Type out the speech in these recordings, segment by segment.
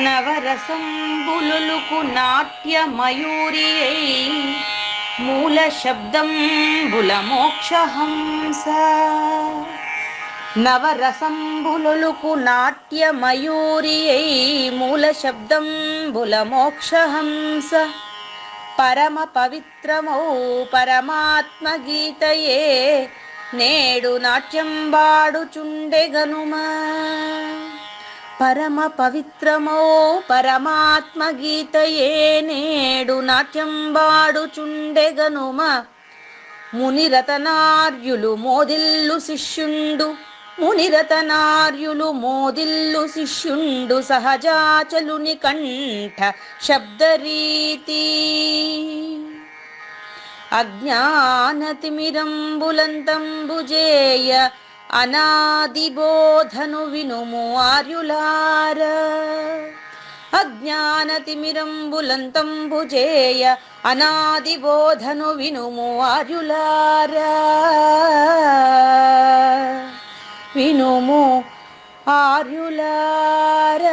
నవరసంబులుకు నాట్య మయూరియై మూల శబ్దంబుల మోక్షహంస. నవరసంబులుకు నాట్య మయూరియై మూల శబ్దంబుల మోక్షహంస. పరమ పవిత్రమౌ పరమాత్మ గీతయే నేడు నాట్యంబాడుచుండెగనుమా. పరమ పవిత్రమో పరమాత్మ గీతయే నేడు నాట్యంబాడుచుండెగనుమ. మునిరతనార్యులు మోదిల్లు శిష్యుండు, మునిరతనార్యులు మోదిల్లు శిష్యుండు సహజాచలుని కంఠ శబ్దరీతి. అజ్ఞానతిమిరంబులంతంబుజేయ అనాదిబోధను వినుము ఆర్యులార. అజ్ఞానతిమిరంబులంతంబుజేయ అనాదిబోధను వినుము ఆర్యులార. వినుము ఆర్యులార.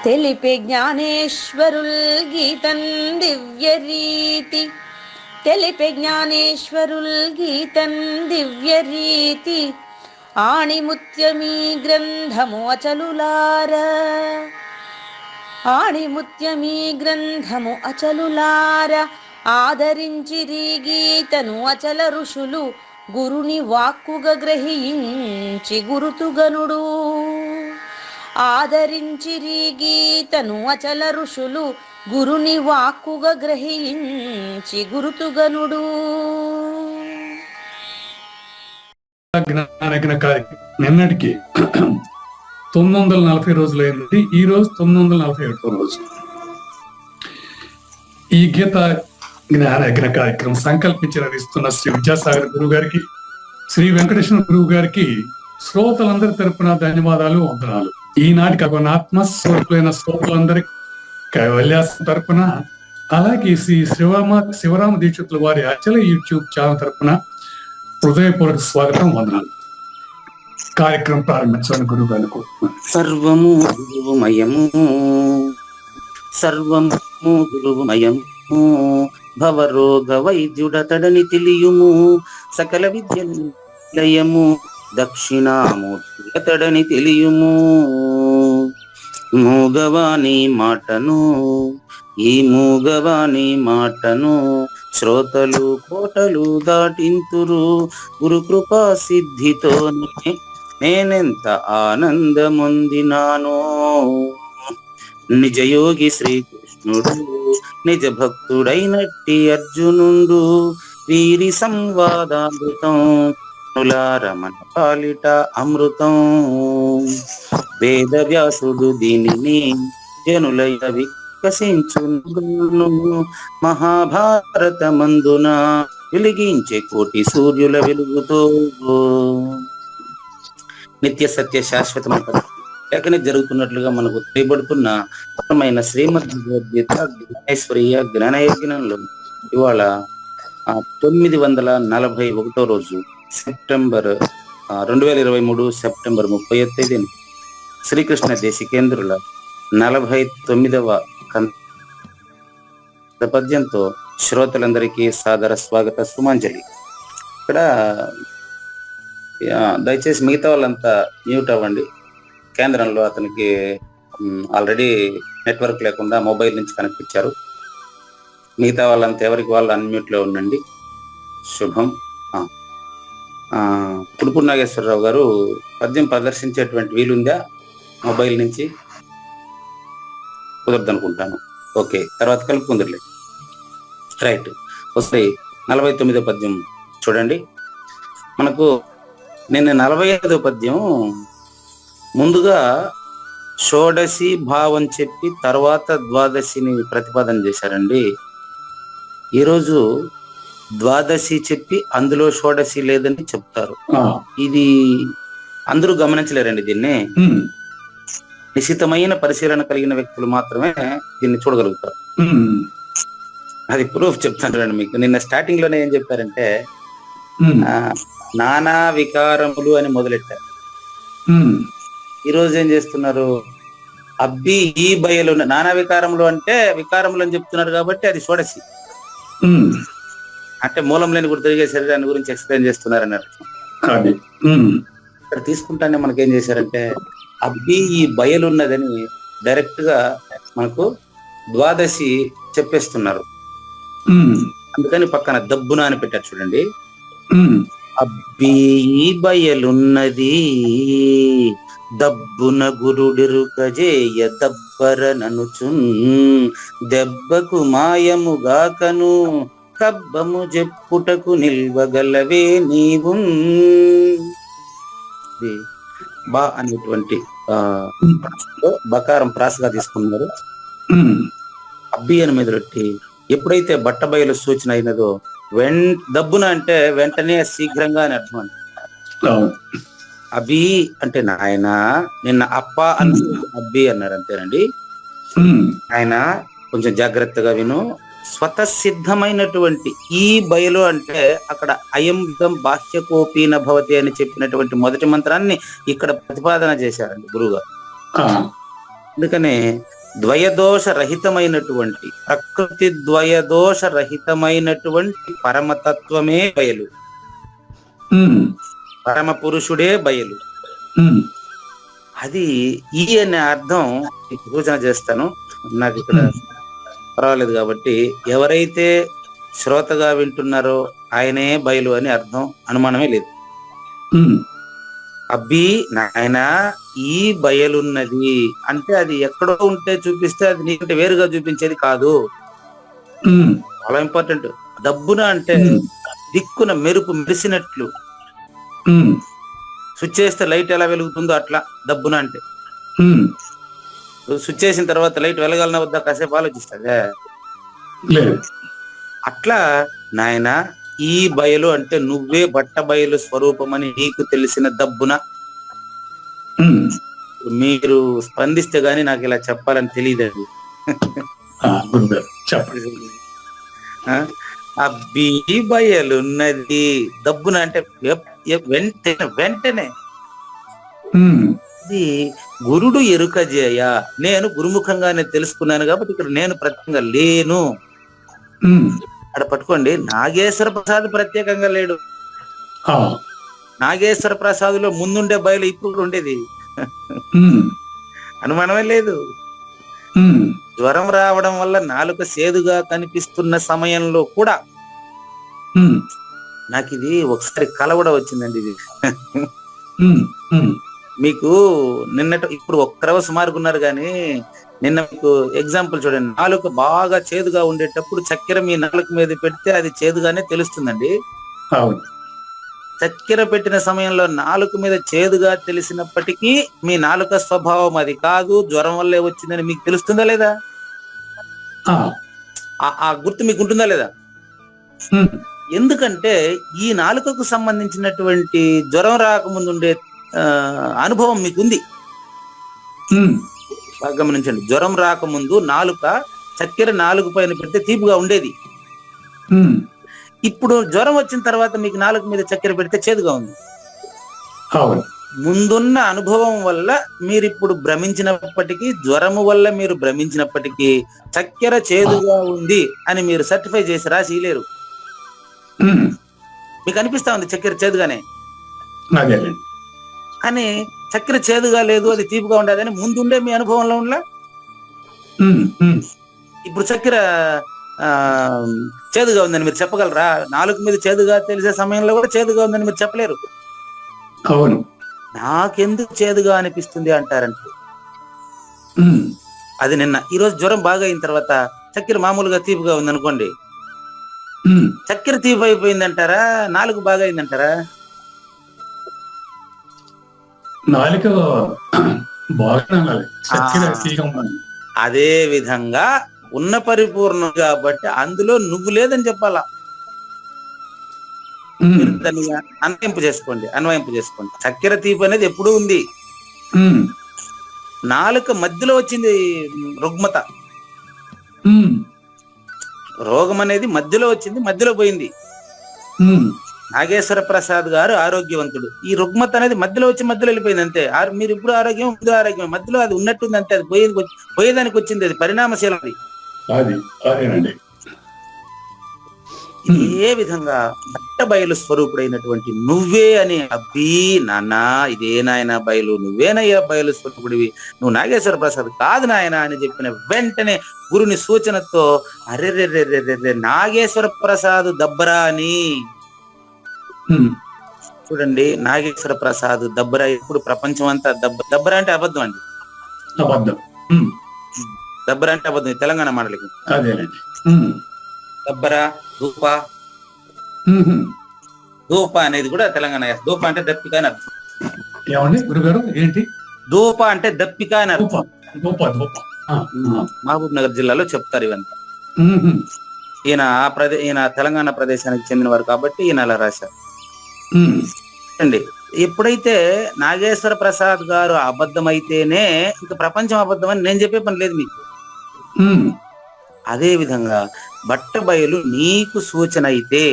తెలిపే జ్ఞానేశ్వరుల్ గీతన్ దివ్యరీతి. తెలిపే జ్ఞానేశ్వరుల్ గీతన్ దివ్యరీతి. ఆణిముత్యమీ గ్రంథము అచలులార. ఆణిముత్యమీ గ్రంథము అచలులార. ఆదరించిరి గీతను అచల ఋషులు గురుని వాక్కుగా గ్రహించి గురుతుగనుడు. ఆదరించిరి గీతను అచల ఋషులు గురుని వాక్కుగా గ్రహించి గురుతుగనుడు. నిన్నటికి 940 రోజులు అయింది. ఈ రోజు 941 రోజు. ఈ గీత జ్ఞానయజ్ఞ కార్యక్రమం సంకల్పించి నడిస్తున్న శ్రీ విద్యాసాగర్ గురువు గారికి, శ్రీ వెంకటేశ్వర గురువు గారికి శ్రోతలందరి తరపున ధన్యవాదాలు, వందనాలు. ఈనాటికి ఆత్మ స్వరూపులైన శ్రోతలందరికీ కైవల్యాసం తరపున, అలాగే శ్రీ శివరామ దీక్షితుల వారి అచల యూట్యూబ్ ఛానల్ తరపున హృదయపూర్వక స్వాగతం, వందనాలు. కార్యక్రమం ప్రారంభించాలని గురువు గారు కోరుతున్నాను. సర్వము గురువుమయము, సర్వము గురువుమయము. భవరోగ వైద్యుడతడని తెలియుము, సకల విద్యలయము దక్షిణామూర్తుడతడని తెలియుము. మూగవాణి మాటను, ఈ మూగవాణి మాటను శ్రోతలు కోటలు దాటింతురు. గురు కృపా సిద్ధితోనే నేనెంత ఆనందమొందినానో. నిజయోగి శ్రీకృష్ణుడు నిజ భక్తుడైనట్టి అర్జునుండు. వీరి సంవాదామృతం రమణ పాలిట అమృతం. వేద వ్యాసుడు దీనిని జనులయ వికసించును. మహాభారత మందున వెలిగించే కోటి సూర్యుల వెలుగుతో నిత్య సత్య శాశ్వతమైన లేఖనే జరుగుతున్నట్లుగా మనకు తెలియబడుతున్న పరమైన శ్రీమద్ భగవద్గీత జ్ఞానేశ్వరీయ జ్ఞానయజ్ఞంలో ఇవాళ 941వ రోజు, సెప్టెంబర్ 2023 సెప్టెంబర్ 30వ తేదీన శ్రీకృష్ణ దేశికేంద్రుల 49వ పద్యంతో శ్రోతలందరికీ సాదర స్వాగత సుమాంజలి. ఇక్కడ దయచేసి మిగతా వాళ్ళంతా మ్యూట్ అవ్వండి. కేంద్రంలో అతనికి ఆల్రెడీ నెట్వర్క్ లేకుండా మొబైల్ నుంచి కనెక్ట్ ఇచ్చారు. మిగతా వాళ్ళంతా ఎవరికి వాళ్ళు అన్మ్యూట్ లో ఉండండి. శుభం. పుడుపూడి నాగేశ్వరరావు గారు పద్యం ప్రదర్శించేటువంటి వీలుందా? మొబైల్ నుంచి కుదరదు అనుకుంటాను. ఓకే, తర్వాత కలుపుకుందరులే. రైట్, వస్తాయి. 49వ పద్యం చూడండి. మనకు నిన్న 45వ పద్యం ముందుగా షోడశి భావం చెప్పి తర్వాత ద్వాదశిని ప్రతిపాదన చేశారండి. ఈరోజు ద్వాదశి చెప్పి అందులో షోడశి లేదని చెప్తారు. ఇది అందరూ గమనించలేరండి. దీన్ని నిశితమైన పరిశీలన కలిగిన వ్యక్తులు మాత్రమే దీన్ని చూడగలుగుతారు. అది ప్రూఫ్ చెప్తాను మీకు. నిన్న స్టార్టింగ్ లోనే ఏం చెప్పారంటే నానా వికారములు అని మొదలెట్టారు. ఈ రోజు ఏం చేస్తున్నారు? అబ్బి ఈ బయలు నానా వికారములు అంటే వికారములు అని చెప్తున్నారు కాబట్టి అది షోడశి ఉమ్, అంటే మూలం లేని కూడా తిరిగే శరీరాన్ని గురించి ఎక్స్ప్లెయిన్ చేస్తున్నారు అన్నారు. అది ఉమ్, ఇక్కడ తీసుకుంటానే మనకేం చేశారంటే అబ్బి ఈ బయలున్నదని డైరెక్ట్ గా మనకు ద్వాదశి చెప్పేస్తున్నారు. ఉమ్, అందుకని పక్కన దబ్బున అని పెట్టారు చూడండి. ఉమ్, అబ్బి ఈ బయలున్నది దబ్బున గురుడిరుకజేయ దబ్బర ననుచున్ దెబ్బకు మాయముగాకను కబ్బము చెప్పుటకు నిల్వగలవే నీవు. బా అనేటువంటి బకారం ప్రాసగా తీసుకున్నారు. ఉమ్, అబ్బి అని మీద పెట్టి ఎప్పుడైతే బట్ట బయలు సూచన అయినదో దబ్బున అంటే వెంటనే శీఘ్రంగా అని అర్థం అండి. అవును. అబ్బి అంటే నాయన నిన్న అప్ప అని అబ్బి అన్నారు అంతేనండి. ఉమ్, ఆయన కొంచెం జాగ్రత్తగా విను. స్వతసిద్ధమైనటువంటి ఈ బయలు అంటే అక్కడ అయం ఇదం బాహ్యకోపీన భవతి అని చెప్పినటువంటి మొదటి మంత్రాన్ని ఇక్కడ ప్రతిపాదన చేశారండి గురువుగారు. ఆ, అందుకనే ద్వయదోష రహితమైనటువంటి ప్రకృతి ద్వయదోష రహితమైనటువంటి పరమతత్వమే బయలు, ఉమ్, పరమ పురుషుడే బయలు. ఉమ్, అది ఈ అనే అర్థం సూచన చేస్తాను. నాకు ఇక్కడ పర్వాలేదు కాబట్టి ఎవరైతే శ్రోతగా వింటున్నారో ఆయనే బయలు అని అర్థం, అనుమానమే లేదు. ఉమ్, అబ్బి నాయన ఈ బయలున్నది అంటే అది ఎక్కడో ఉంటే చూపిస్తే అది నీకంటే వేరుగా చూపించేది కాదు. ఉమ్, చాలా ఇంపార్టెంట్. దబ్బున అంటే దిక్కున మెరుపు మెరిసినట్లు, ఉమ్, స్విచ్ చేస్తే లైట్ ఎలా వెలుగుతుందో అట్లా దబ్బున అంటే. ఉమ్, స్విచ్ చేసిన తర్వాత లైట్ వెలగాలన వద్దా కాసేపు ఆలోచిస్తాదే. లేదు. అట్లా నాయన ఈ బయలు అంటే నువ్వే బట్ట బయలు స్వరూపమని నీకు తెలిసిన దబ్బున. ఉమ్, మీరు స్పందిస్తే గాని నాకు ఇలా చెప్పాలని తెలియదు. ఆ, గురుగారు చెప్పండి. అబ్బి బయలున్నది దబ్బున అంటే వెంటనే వెంటనే. ఉమ్, ఇది గురుడు ఎరుక చేయ, నేను గురుముఖంగానే తెలుసుకున్నాను కాబట్టి ఇక్కడ నేను ప్రత్యేకంగా లేను. ఉమ్, అక్కడ పట్టుకోండి, నాగేశ్వర ప్రసాద్ ప్రత్యేకంగా లేడు. ఆ, నాగేశ్వర ప్రసాదులో ముందుండే బయలు ఇప్పుడు ఉండేది, ఉమ్, అనుమానమే లేదు. ఉమ్, జ్వరం రావడం వల్ల నాలుక సేదుగా కనిపిస్తున్న సమయంలో కూడా ఉమ్, నాకు ఇది ఒకసారి కల కూడా వచ్చిందండి. ఇది ఉమ్, ఉమ్, మీకు ఇప్పుడు ఒక్కరవ సుమారుకున్నారు కానీ నిన్న మీకు ఎగ్జాంపుల్ చూడండి. నాలుక బాగా చేదుగా ఉండేటప్పుడు చక్కెర మీ నాలుక మీద పెడితే అది చేదుగానే తెలుస్తుందండి. అవును. చక్కెర పెట్టిన సమయంలో నాలుక మీద చేదుగా తెలిసినప్పటికీ మీ నాలుక స్వభావం అది కాదు, జ్వరం వల్లే వచ్చిందని మీకు తెలుస్తుందా లేదా? ఆ, ఆ గుర్తు మీకు ఉంటుందా లేదా? ఉమ్, ఎందుకంటే ఈ నాలుకకు సంబంధించినటువంటి జ్వరం రాకముందు ఉండే అనుభవం మీకుంది. ఉమ్, బాగా గమనించండి. జ్వరం రాకముందు నాలుక చక్కెర నాలుగు పైన పెడితే తీపిగా ఉండేది. ఉమ్, ఇప్పుడు జ్వరం వచ్చిన తర్వాత మీకు నాలుగు మీద చక్కెర పెడితే చేదుగా ఉంది. అవును. ముందున్న అనుభవం వల్ల మీరు ఇప్పుడు భ్రమించినప్పటికీ, జ్వరము వల్ల మీరు భ్రమించినప్పటికీ చక్కెర చేదుగా ఉంది అని మీరు సర్టిఫై చేసి రాసి లేరు. ఉమ్, మీకు అనిపిస్తా ఉంది చక్కెర చేదుగానే, అదేలేండి. కానీ చక్కెర చేదుగా లేదు, అది తీపిగా ఉండదని ముందుండే మీ అనుభవంలో ఉండలా. ఉమ్, ఉమ్, ఇప్పుడు చక్కెర చేదుగా ఉందని మీరు చెప్పగలరా? నాలుగు మీద చేదుగా తెలిసే సమయంలో కూడా చేదుగా ఉందని మీరు చెప్పలేరు. అవును. నాకెందుకు చేదుగా అనిపిస్తుంది అంటారంటే ఉమ్, అది నిన్న. ఈ రోజు జ్వరం బాగా అయిన తర్వాత చక్కెర మామూలుగా తీపిగా ఉంది అనుకోండి, ఉమ్, చక్కెర తీపి అయిపోయింది అంటారా, నాలుగు బాగా అయిందంటారా? నాలుక బాగా చక్కెర తీయగా. అదే విధంగా ఉన్న పరిపూర్ణం కాబట్టి అందులో నువ్వు లేదని చెప్పాలా. ఉమ్, దాన్ని అన్వయింపు చేసుకోండి. చక్కెర తీపి అనేది ఎప్పుడూ ఉంది. ఉమ్, నాలుక మధ్యలో వచ్చింది రుగ్మత, ఉమ్, రోగం అనేది మధ్యలో వచ్చింది, మధ్యలో పోయింది. ఉమ్, నాగేశ్వర ప్రసాద్ గారు ఆరోగ్యవంతుడు. ఈ రుగ్మత అనేది మధ్యలో వచ్చి మధ్యలో వెళ్ళిపోయింది అంతే. మీరు ఇప్పుడు ఆరోగ్యం, ఇప్పుడు ఆరోగ్యం, మధ్యలో అది ఉన్నట్టుంది అంతే. అది పోయేదానికి వచ్చింది, అది పరిణామశీలం. అదేనండి. ఏ విధంగా బయలు స్వరూపుడైనటువంటి నువ్వే అని అబ్బీ నాన్న ఇదే నాయన బయలు, నువ్వేనయ్యా బయలు స్వరూపుడివి, నువ్వు నాగేశ్వర ప్రసాద్ కాదు నాయన అని చెప్పిన వెంటనే గురుని సూచనతో అరెరెరెరెరె నాగేశ్వర ప్రసాద్ దబ్బరా అని. చూడండి, నాగేశ్వర ప్రసాద్ దబ్బరా ఎప్పుడు ప్రపంచం అంతా దబ్బరా అంటే అబద్ధం అండి. దబ్బరా అంటే అబద్ధం, తెలంగాణ మాటలకి. దబ్బరా, ధూప అనేది కూడా తెలంగాణ. ధూప అంటే దప్పిక అని అర్థం. ఏమండి గురుగారు ఏంటి ధూప అంటే దప్పిక అని అర్థం. మహబూబ్ నగర్ జిల్లాలో చెప్తారు ఇవంతా. ఈయన తెలంగాణ ప్రదేశానికి చెందిన వారు కాబట్టి ఈయన అలా రాశారు అండి. ఎప్పుడైతే నాగేశ్వర ప్రసాద్ గారు అబద్ధం అయితేనే ఇంకా ప్రపంచం అబద్ధం అని నేను చెప్పే పని లేదు మీకు. అదే విధంగా బయలు నీకు సూచన అయితే,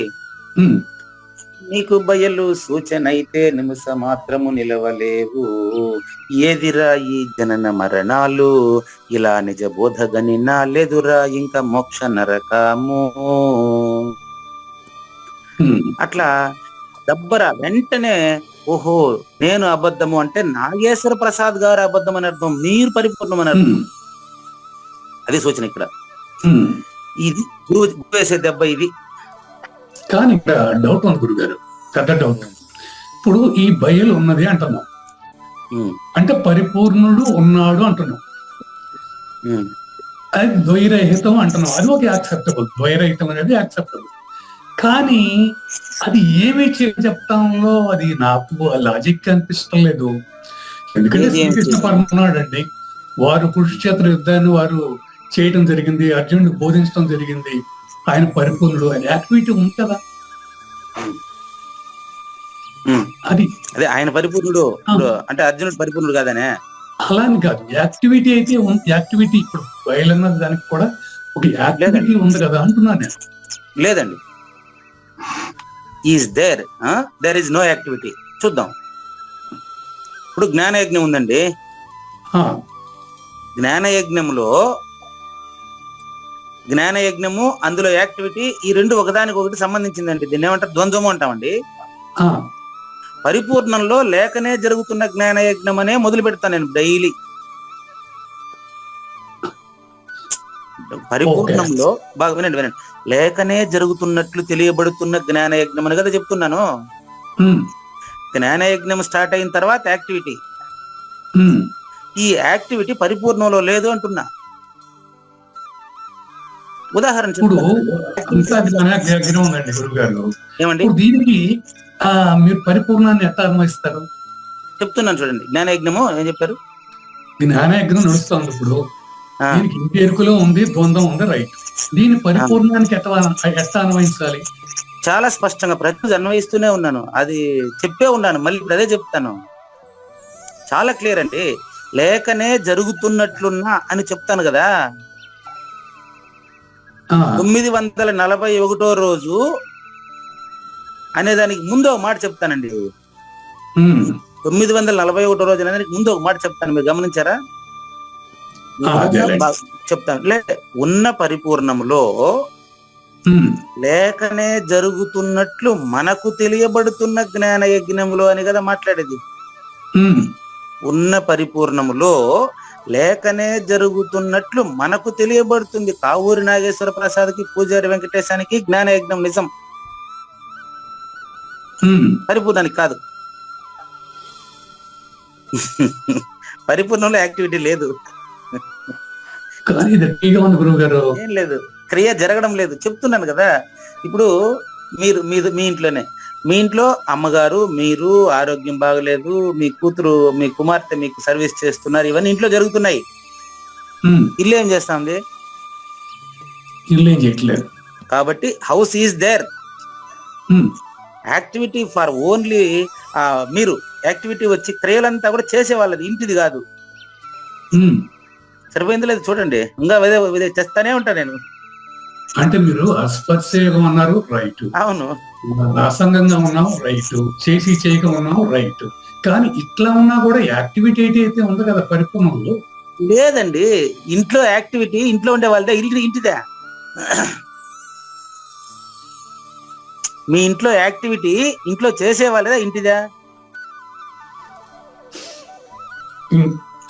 నీకు బయలు సూచన అయితే నిమిష మాత్రము నిలవలేవు, ఏదిరా ఈ జనన మరణాలు, ఇలా నిజ బోధగని నాలెదురా ఇంకా మోక్ష నరకము. అట్లా దబ్బరా వెంటనే ఓహో నేను అబద్ధము అంటే నాగేశ్వర ప్రసాద్ గారు అబద్ధం అని అర్థం, మీరు పరిపూర్ణం అని అర్థం. అది సూచన ఇక్కడ. ఇది గురువు వేసే దెబ్బ ఇది. కానీ ఇక్కడ డౌట్ ఉంది గురుగారు, పెద్ద డౌట్. ఇప్పుడు ఈ బయలు ఉన్నది అంటున్నాం అంటే పరిపూర్ణుడు ఉన్నాడు అంటున్నాం, అది ద్వైరహితం అంటున్నాం. అది ఒక యాక్సెప్టబుల్, ద్వైరహితం అనేది యాక్సెప్టబుల్. కానీ అది ఏమి చెప్తాంలో అది నాకు లాజిక్ అనిపిస్తం లేదు. ఎందుకంటే శ్రీకృష్ణ పరమాత్ముడు అండి, వారు కురుక్షేత్ర యుద్ధాన్ని వారు చేయడం జరిగింది, అర్జునుడికి బోధించడం జరిగింది, ఆయన పరిపూర్ణుడు, ఆయన యాక్టివిటీ ఉంది కదా. అది అదే ఆయన పరిపూర్ణుడు అంటే అర్జునుడు పరిపూర్ణుడు కాదనే అలా అని కాదు, యాక్టివిటీ అయితే యాక్టివిటీ ఇప్పుడు బయలున్నది దానికి కూడా ఒక యాక్టివిటీ ఉంది కదా అంటున్నాను నేను. లేదండి, is there is no activity. చూద్దాం. ఇప్పుడు జ్ఞానయజ్ఞం ఉందండి, జ్ఞానయజ్ఞము అందులో యాక్టివిటీ, ఈ రెండు ఒకదానికి ఒకటి సంబంధించిందండి. దీన్ని ఏమంటారు, ద్వంద్వము అంటామండి. పరిపూర్ణంలో లేకనే జరుగుతున్న జ్ఞానయజ్ఞం అనే మొదలు పెడతాను నేను డైలీ. పరిపూర్ణంలో బాగా వినండి, లేకనే జరుగుతున్నట్లు తెలియబడుతున్న జ్ఞానయజ్ఞం అని కదా చెప్తున్నాను. జ్ఞానయజ్ఞం స్టార్ట్ అయిన తర్వాత యాక్టివిటీ, ఈ యాక్టివిటీ పరిపూర్ణంలో లేదు అంటున్నా. ఉదాహరణ ఏమండి, దీనికి మీరు పరిపూర్ణాన్ని ఎట్లా అన్వయిస్తారు చెప్తున్నాను చూడండి. జ్ఞానయజ్ఞము ఏం చెప్పారు, జ్ఞానయజ్ఞం నడుస్తుంది. ఇప్పుడు దీనికి ఎరుకులో ఉంది, ద్వంద్వం ఉంది, రైట్. దీని పరిపూర్ణానికి ఎట్లా అన్వయించాలి? చాలా స్పష్టంగా ప్రతి అన్వయిస్తూనే ఉన్నాను, అది చెప్పే ఉన్నాను, మళ్ళీ ఇప్పుడు అదే చెప్తాను. చాలా క్లియర్ అండి. లేకనే జరుగుతున్నట్లున్నా అని చెప్తాను కదా. 941వ రోజు అనే దానికి ముందు ఒక మాట చెప్తానండి. 941 రోజు అనేదానికి ముందు ఒక మాట చెప్తాను, మీరు గమనించారా? చెప్తాను. ఉన్న పరిపూర్ణములో లేకనే జరుగుతున్నట్లు మనకు తెలియబడుతున్న జ్ఞాన యజ్ఞములో అని కదా మాట్లాడేది. ఉన్న పరిపూర్ణములో లేకనే జరుగుతున్నట్లు మనకు తెలియబడుతుంది. కావూరి నాగేశ్వర ప్రసాద్కి, పూజారి వెంకటేశానికి జ్ఞాన యజ్ఞం నిజం, పరిపూర్ణానికి కాదు. పరిపూర్ణంలో యాక్టివిటీ లేదు, ఏం లేదు, క్రియ జరగడం లేదు. చెప్తున్నాను కదా. ఇప్పుడు మీరు మీ ఇంట్లోనే, మీ ఇంట్లో అమ్మగారు, మీరు ఆరోగ్యం బాగలేదు, మీ కూతురు, మీ కుమార్తె మీకు సర్వీస్ చేస్తున్నారు, ఇవన్నీ ఇంట్లో జరుగుతున్నాయి. ఇల్లు ఏం చేస్తుంది? ఇల్లు ఏం చేయట్లేదు. కాబట్టి house is there. Activity for only మీరు యాక్టివిటీ వచ్చి క్రియలంతా కూడా చేసేవాళ్ళది, ఇంటిది కాదు. సరిపోయింది లేదు చూడండి, ఇంకా చేస్తానే ఉంటా నేను. అంటే మీరు అస్పర్శయోగం అన్నారు, రైట్. అవును. అసంగంగా ఉన్నాం, రైట్. చేసి చేయక ఉన్నాం, రైట్. కానీ ఇట్లా ఉన్నా కూడా యాక్టివిటీ అయితే ఉంది కదా పరిపూర్ణంలో. లేదండి, ఇంట్లో యాక్టివిటీ ఇంట్లో ఉండే వాళ్ళదే, ఇంటిదే. మీ ఇంట్లో యాక్టివిటీ ఇంట్లో చేసే వాళ్ళదా ఇంటిదా?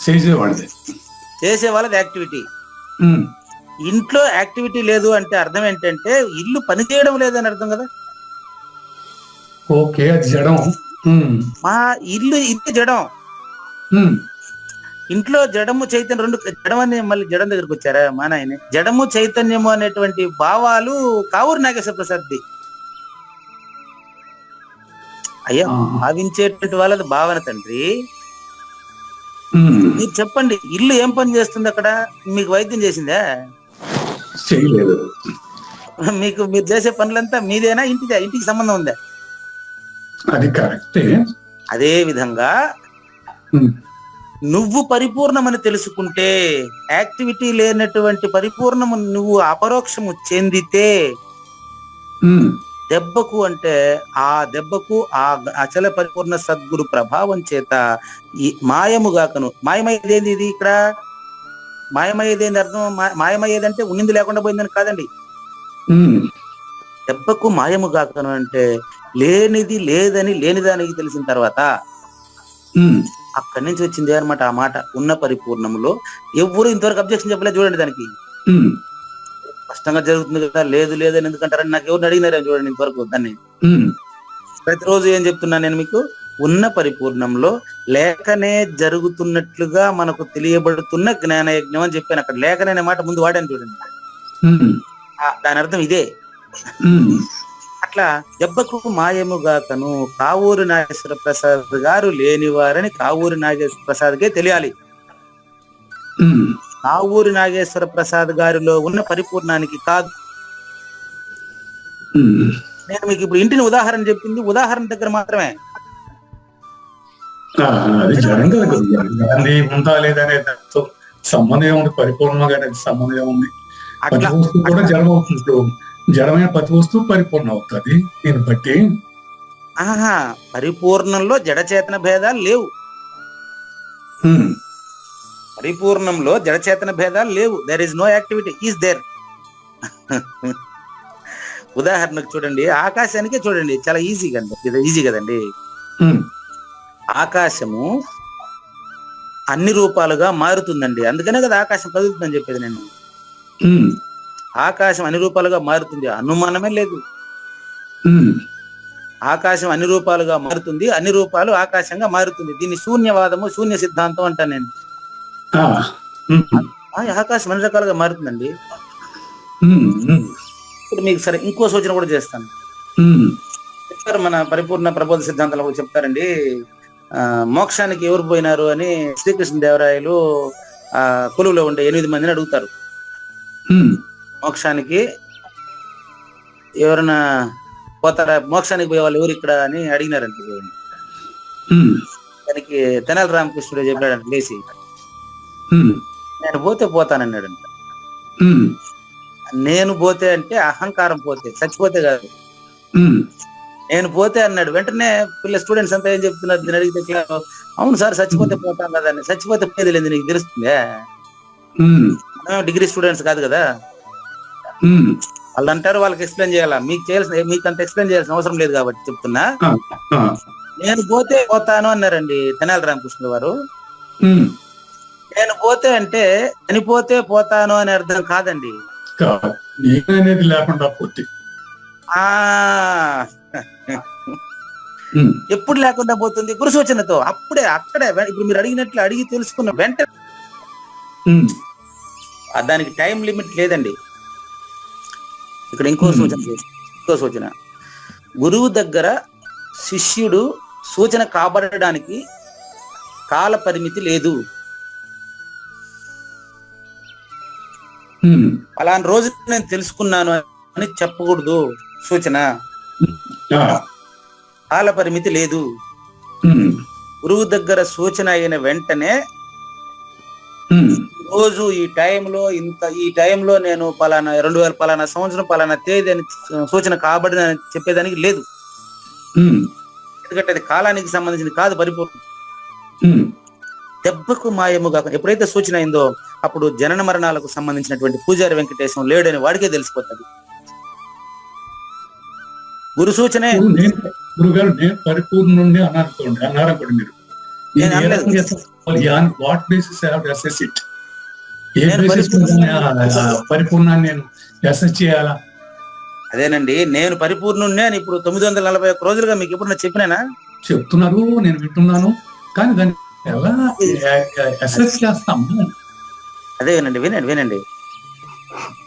చేసేవాళ్ళదే. చేసే వాళ్ళది యాక్టివిటీ. ఇంట్లో యాక్టివిటీ లేదు అంటే అర్థం ఏంటంటే ఇల్లు పని చేయడం లేదని అర్థం కదా. ఓకే, అది జడం. మా ఇల్లు జడం. ఇంట్లో జడము చైతన్యం రెండు, జడం అని మళ్ళీ జడం దగ్గరకు వచ్చారా మా నాయన. జడము చైతన్యము అనేటువంటి భావాలు కావూరు నాగేశ్వర ప్రసాద్ది. అయ్యా, భావించేటువంటి వాళ్ళది భావన తండ్రి. మీరు చెప్పండి, ఇల్లు ఏం పని చేస్తుంది అక్కడ? మీకు వైద్యం చేసిందా? చేయలేదు. మీకు మీరు చేసే పనులంతా మీదేనా, ఇంటిదా? ఇంటికి సంబంధం ఉందా? అది కరెక్టే. అదే విధంగా నువ్వు పరిపూర్ణమని తెలుసుకుంటే, యాక్టివిటీ లేనటువంటి పరిపూర్ణము నువ్వు అపరోక్షము చెందితే, దెబ్బకు అంటే ఆ దెబ్బకు ఆ అచల పరిపూర్ణ సద్గురు ప్రభావం చేత ఈ మాయముగాకను, మాయమయ్యేదేంది ఇది ఇక్కడ? మాయమయ్యేదేంది అర్థం? మాయమయ్యేదంటే ఉన్నింది లేకుండా పోయిందని కాదండి. దెబ్బకు మాయముగాకను అంటే లేనిది లేదని లేనిదానికి తెలిసిన తర్వాత అక్కడి నుంచి వచ్చింది అనమాట ఆ మాట. ఉన్న పరిపూర్ణములో ఎవరు ఇంతవరకు అబ్జెక్షన్ చెప్పలేదు చూడండి దానికి. స్పష్టంగా జరుగుతుంది కదా. లేదు లేదని ఎందుకంటారని నాకు ఎవరిని అడిగినారని చూడండి ఇంతవరకు దాన్ని. ప్రతిరోజు ఏం చెప్తున్నా నేను మీకు, ఉన్న పరిపూర్ణంలో లేఖనే జరుగుతున్నట్లుగా మనకు తెలియబడుతున్న జ్ఞాన యజ్ఞం అని చెప్పాను. అక్కడ లేఖనే అనే మాట ముందు వాడాను చూడండి. దాని అర్థం ఇదే. అట్లా దెబ్బకు మాయముగాకను కావూరు నాగేశ్వర ప్రసాద్ గారు లేనివారని కావూరు నాగేశ్వర ప్రసాద్కే తెలియాలి. కావూరు నాగేశ్వర ప్రసాద్ గారిలో ఉన్న పరిపూర్ణానికి కాదు. నేను మీకు ఇప్పుడు ఇంటిని ఉదాహరణ చెప్పింది ఉదాహరణ దగ్గర మాత్రమే. అది జడంగా ఉందా లేదనే దాంతో సంబంధం ఏముంది, పరిపూర్ణంగా సంబంధం ఏముంది. ప్రతి వస్తువు కూడా జడం అవుతుంది. జడమైన ప్రతి వస్తువు పరిపూర్ణ అవుతుంది దీన్ని బట్టి. పరిపూర్ణంలో జడచేతన భేదాలు లేవు. పరిపూర్ణంలో జడచేతన భేదాలు లేవు. There is no activity, is there. ఉదాహరణకు చూడండి, ఆకాశానికే చూడండి, చాలా ఈజీగా ఈజీ కదండి. ఆకాశము అన్ని రూపాలుగా మారుతుందండి. అందుకనే కదా ఆకాశం కదులుతుందని చెప్పేది నేను. ఆకాశం అన్ని రూపాలుగా మారుతుంది, అనుమానమే లేదు. ఆకాశం అన్ని రూపాలుగా మారుతుంది, అన్ని రూపాలు ఆకాశంగా మారుతుంది. దీన్ని శూన్యవాదము, శూన్య సిద్ధాంతం అంటాను నేను. ఆకాశం అన్ని రకాలుగా మారుతుందండి. ఇప్పుడు మీకు సరే ఇంకో సూచన కూడా చేస్తాను. చెప్తారు మన పరిపూర్ణ ప్రబోధ సిద్ధాంతాలు చెప్తారండి. మోక్షానికి ఎవరు పోయినారు అని శ్రీకృష్ణదేవరాయలు కొలువులో ఉండే 8 మందిని అడుగుతారు. మోక్షానికి ఎవరైనా పోతారా, మోక్షానికి పోయే వాళ్ళు ఎవరు ఇక్కడ అని అడిగినారంట. దానికి తెనాలి రామకృష్ణుడు చెప్పాడంట లేచి, నేను పోతే పోతానన్నాడంట. నేను పోతే అంటే అహంకారం పోతే, చచ్చిపోతే కాదు. నేను పోతే అన్నాడు. వెంటనే స్టూడెంట్స్ అంతా ఏం చెప్తున్నారు దీన్ని అడిగితే, అవును సార్ చచ్చిపోతే పోతాం కదా అని. చచ్చిపోతే పోయేది లేదు, నీకు తెలుస్తుందే. డిగ్రీ స్టూడెంట్స్ కాదు కదా వాళ్ళు. అంటారు వాళ్ళకి ఎక్స్ప్లెయిన్ చేయాలా, మీకు అంత ఎక్స్ప్లెయిన్ చేయాల్సిన అవసరం లేదు కాబట్టి చెప్తున్నా. నేను పోతే పోతాను అన్నారండి తెనాలి రామకృష్ణ వారు. నేను పోతే అంటే చనిపోతే పోతాను అని అర్థం కాదండి. లేకుండా పోతే ఎప్పుడు లేకుండా పోతుంది? గురు సూచనతో. అప్పుడే అక్కడే ఇప్పుడు మీరు అడిగినట్లు అడిగి తెలుసుకున్న వెంటనే దానికి టైం లిమిట్ లేదండి. ఇక్కడ ఇంకో సూచన, గురువు దగ్గర శిష్యుడు సూచన కాబడడానికి కాల పరిమితి లేదు. అలాంటి రోజు నేను తెలుసుకున్నాను అని చెప్పకూడదు. సూచన కాల పరిమితి లేదు. గురువు దగ్గర సూచన అయిన వెంటనే రోజు ఈ టైంలో నేను పలానా 2000 పలానా సంవత్సరం పలానా తేదీ అని సూచన కాబడిన చెప్పేదానికి లేదు. ఎందుకంటే అది కాలానికి సంబంధించింది కాదు పరిపూర్ణం. దెబ్బకు మాయము కాకుండా ఎప్పుడైతే సూచన అయిందో అప్పుడు జనన మరణాలకు సంబంధించినటువంటి పూజారి వెంకటేశం లేడని వాడికే తెలిసిపోతుంది. గురు సూచనే. గురుగారు నేను పరిపూర్ణుండి అన్నారనుకోండి మీరు. నేను అనలేదు. What basis I have to assess it? ఏ బేసిస్ పరిపూర్ణాన్ని నేను అసెస్ చేయాలా? అదేనండి, నేను పరిపూర్ణుణ్ణి అని ఇప్పుడు 941 రోజులుగా మీకు ఎప్పుడు చెప్పినానా? చెప్తున్నారు, నేను వింటున్నాను, కానీ దాన్ని ఎలా అసెస్ చేస్తాము? అదేనండి, వినండి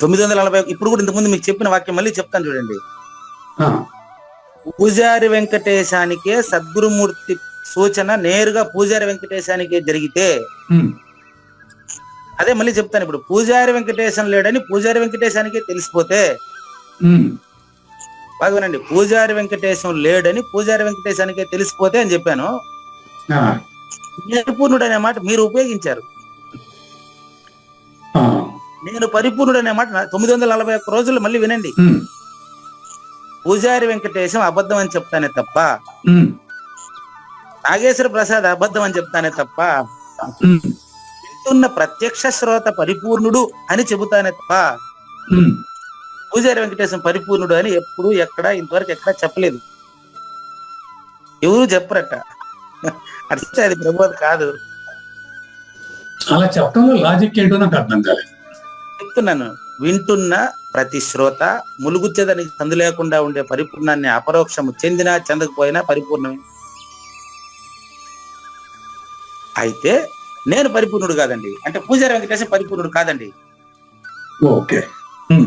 940 ఇప్పుడు కూడా ఇంతకుముందు మీకు చెప్పిన వాక్యం మళ్ళీ చెప్తాను చూడండి. పూజారి వెంకటేశానికే సద్గురుమూర్తి సూచన నేరుగా పూజారి వెంకటేశానికే జరిగితే, అదే మళ్ళీ చెప్తాను ఇప్పుడు, పూజారి వెంకటేశం లేడని పూజారి వెంకటేశానికే తెలిసిపోతే, బాగునండి, పూజారి వెంకటేశం లేడని పూజారి వెంకటేశానికే తెలిసిపోతే అని చెప్పాను. పరిపూర్ణుడు అనే మాట మీరు ఉపయోగించారు. నేను పరిపూర్ణుడు అనే మాట 941 రోజులు మళ్ళీ వినండి. పూజారి వెంకటేశం అబద్ధం అని చెప్తానే తప్ప, నాగేశ్వర ప్రసాద్ అబద్ధం అని చెప్తానే తప్ప, వింటున్న ప్రత్యక్ష శ్రోత పరిపూర్ణుడు అని చెబుతానే తప్ప పూజారి వెంకటేశం పరిపూర్ణుడు అని ఎప్పుడు ఇంతవరకు ఎక్కడ చెప్పలేదు. ఎవరు చెప్పరట. అర్థం అది ప్రబోధ కాదు. అలా చెప్పడంలో లాజిక్ ఏంటో నాకు అర్థం కాలేదు. చెప్తున్నాను, వింటున్న ప్రతి శ్రోత ములుగుచ్చేదానికి సందు లేకుండా ఉండే పరిపూర్ణాన్ని అపరోక్షము చెందినా చెందకపోయినా పరిపూర్ణమే. అయితే నేను పరిపూర్ణుడు కాదండి అంటే పూజారి వెంకటేశం పరిపూర్ణుడు కాదండి. ఓకే,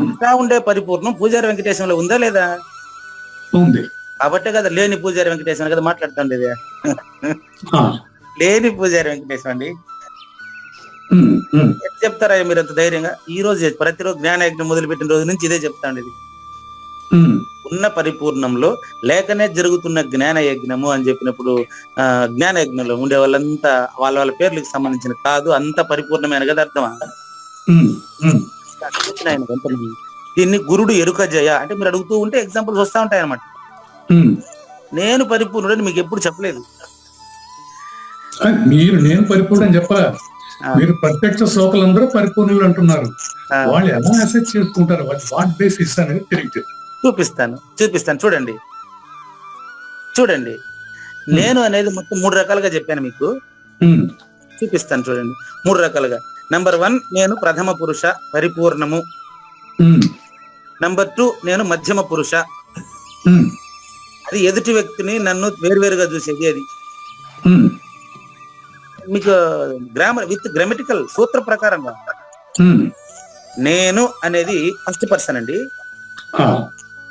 ఇంకా ఉండే పరిపూర్ణం పూజారి వెంకటేశంలో ఉందా లేదా? ఉంది. కాబట్టే కదా లేని పూజారి వెంకటేశం కదా మాట్లాడుతుండేది. లేని పూజారి వెంకటేశం అండి. చెప్తారా మీరు అంత ధైర్యంగా? ఈ రోజు ప్రతిరోజు జ్ఞానయజ్ఞం మొదలుపెట్టిన రోజు నుంచి ఇదే చెప్తాండేది. ఉన్న పరిపూర్ణంలో లేకనే జరుగుతున్న జ్ఞాన యజ్ఞము అని చెప్పినప్పుడు జ్ఞాన యజ్ఞంలో ఉండే వాళ్ళంతా వాళ్ళ పేర్లకు సంబంధించిన కాదు, అంత పరిపూర్ణమైన కదా అర్థమా? దీన్ని గురుడు ఎరుక జయ అంటే మీరు అడుగుతూ ఉంటే ఎగ్జాంపుల్స్ వస్తా ఉంటాయి అన్నమాట. నేను పరిపూర్ణుడని మీకు ఎప్పుడు చెప్పలేదు. నేను పరిపూర్ణ అని చెప్పాలా? మీరు ప్రత్యక్ష శ్రోతలందరూ పరిపూర్ణులు అంటున్నారు. వాళ్ళు ఎలా అసెస్ చేసుకుంటారు? వాట్ బేసిస్ అనేది తెలియదు. చూపిస్తాను చూడండి. నేను అనేది మొత్తం 3 రకాలుగా చెప్పాను మీకు. చూపిస్తాను చూడండి 3 రకాలుగా. నంబర్ 1 నేను ప్రథమ పురుష పరిపూర్ణము. నంబర్ 2 నేను మధ్యమ పురుష, అది ఎదుటి వ్యక్తిని నన్ను వేరువేరుగా చూసేది. అది మీకు గ్రామర్ విత్ గ్రామటికల్ సూత్ర ప్రకారంగా నేను అనేది ఫస్ట్ పర్సన్ అండి.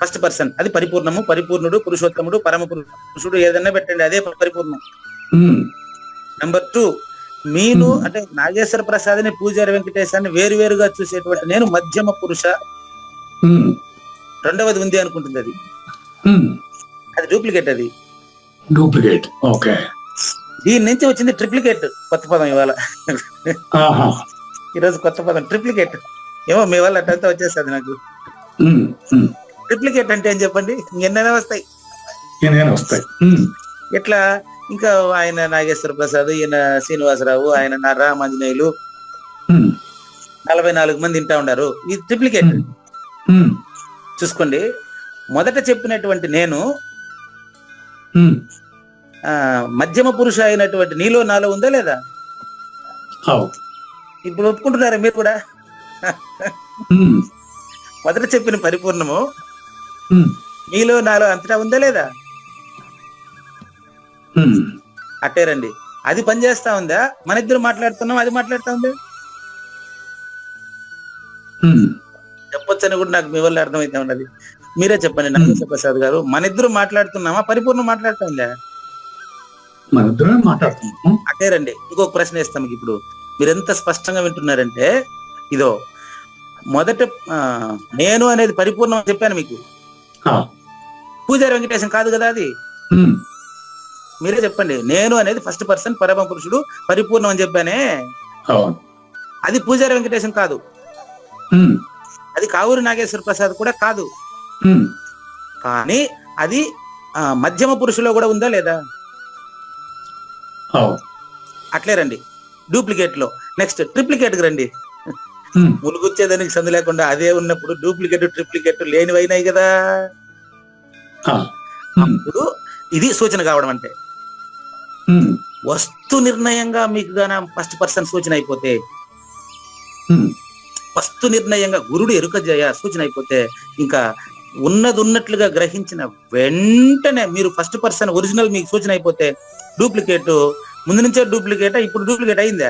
ఫస్ట్ పర్సన్ అది పరిపూర్ణము, పరిపూర్ణుడు, పురుషోత్తముడు, పరమ పురుషుడు ఏదన్నా పెట్టండి అదే పరిపూర్ణం. నంబర్ 2 మీను అంటే నాగేశ్వర ప్రసాద్ని పూజారి వెంకటేశాన్ని వేరువేరుగా చూసేటువంటి నేను మధ్యమ పురుష. రెండవది ఉంది అనుకుంటుంది, అది డూప్లికేట్. అది డూప్లికేట్. ఓకే, దీని నుంచి వచ్చింది ట్రిప్లికేట్, కొత్త పదం ఇవాళ. ఈరోజు కొత్త పదం ట్రిప్లికేట్. ఏమో మీ వాళ్ళు అట్టంతా వచ్చేస్తుంది నాకు. ట్రిప్లికేట్ అంటే ఏం చెప్పండి? ఎన్నైనా వస్తాయి. ఇట్లా ఇంకా ఆయన నాగేశ్వర ప్రసాద్, ఈయన శ్రీనివాసరావు, ఆయన నా రామాంజనేయులు 44 మంది తింటా ఉన్నారు. ఇది ట్రిప్లికేట్. చూసుకోండి, మొదట చెప్పినటువంటి నేను మధ్యమ పురుష అయినటువంటి నీలో నాలో ఉందా లేదా? ఇప్పుడు ఒప్పుకుంటున్నారా మీరు కూడా? మొదట చెప్పిన పరిపూర్ణము నీలో నాలో అంతటా ఉందా లేదా? అట్టేరండి. అది పనిచేస్తా ఉందా? మన ఇద్దరు మాట్లాడుతున్నాం, అది మాట్లాడుతా ఉందా? చెప్పొచ్చని కూడా నాకు మీ వల్ల అర్థమైతే ఉన్నది. మీరే చెప్పండి నాగేశ్వర ప్రసాద్ గారు, మన ఇద్దరు మాట్లాడుతున్నామా పరిపూర్ణం మాట్లాడుతా ఉందా? అట్టేరండి. ఇంకొక ప్రశ్న వేస్తాం మీకు. ఇప్పుడు మీరు ఎంత స్పష్టంగా వింటున్నారంటే, ఇదో మొదట నేను అనేది పరిపూర్ణం అని చెప్పాను మీకు. పూజారి వెంకటేశం కాదు కదా అది. మీరే చెప్పండి, నేను అనేది ఫస్ట్ పర్సన్ పరమ పురుషుడు పరిపూర్ణం అని చెప్పానే. అది పూజారి వెంకటేశం కాదు, ఉమ్, అది కావూరి నాగేశ్వర ప్రసాద్ కూడా కాదు. ఉమ్, కానీ అది మధ్యమ పురుషులో కూడా ఉందా లేదా? అవును. అట్లే రండి డూప్లికేట్ లో. నెక్స్ట్ ట్రిప్లికేట్ కి రండి. ఉమ్, ములుగుచ్చేదానికి సందు లేకుండా అదే ఉన్నప్పుడు డూప్లికేట్ ట్రిప్లికేట్ లేనివైనాయి కదా. ఆ, ఉమ్, అప్పుడు ఇది సూచన కావడం అంటే ఉమ్, వస్తు నిర్ణయంగా మీకు గాన ఫస్ట్ పర్సన్ సూచన అయిపోతే, ఉమ్, వస్తు నిర్ణయంగా గురుడు ఎరుక జయ సూచన అయిపోతే, ఇంకా ఉన్నది ఉన్నట్లుగా గ్రహించిన వెంటనే మీరు ఫస్ట్ పర్సన్ ఒరిజినల్ మీకు సూచన అయిపోతే డూప్లికేట్ ముందు నుంచే డూప్లికేట్ ఇప్పుడు డూప్లికేట్ అయిందా?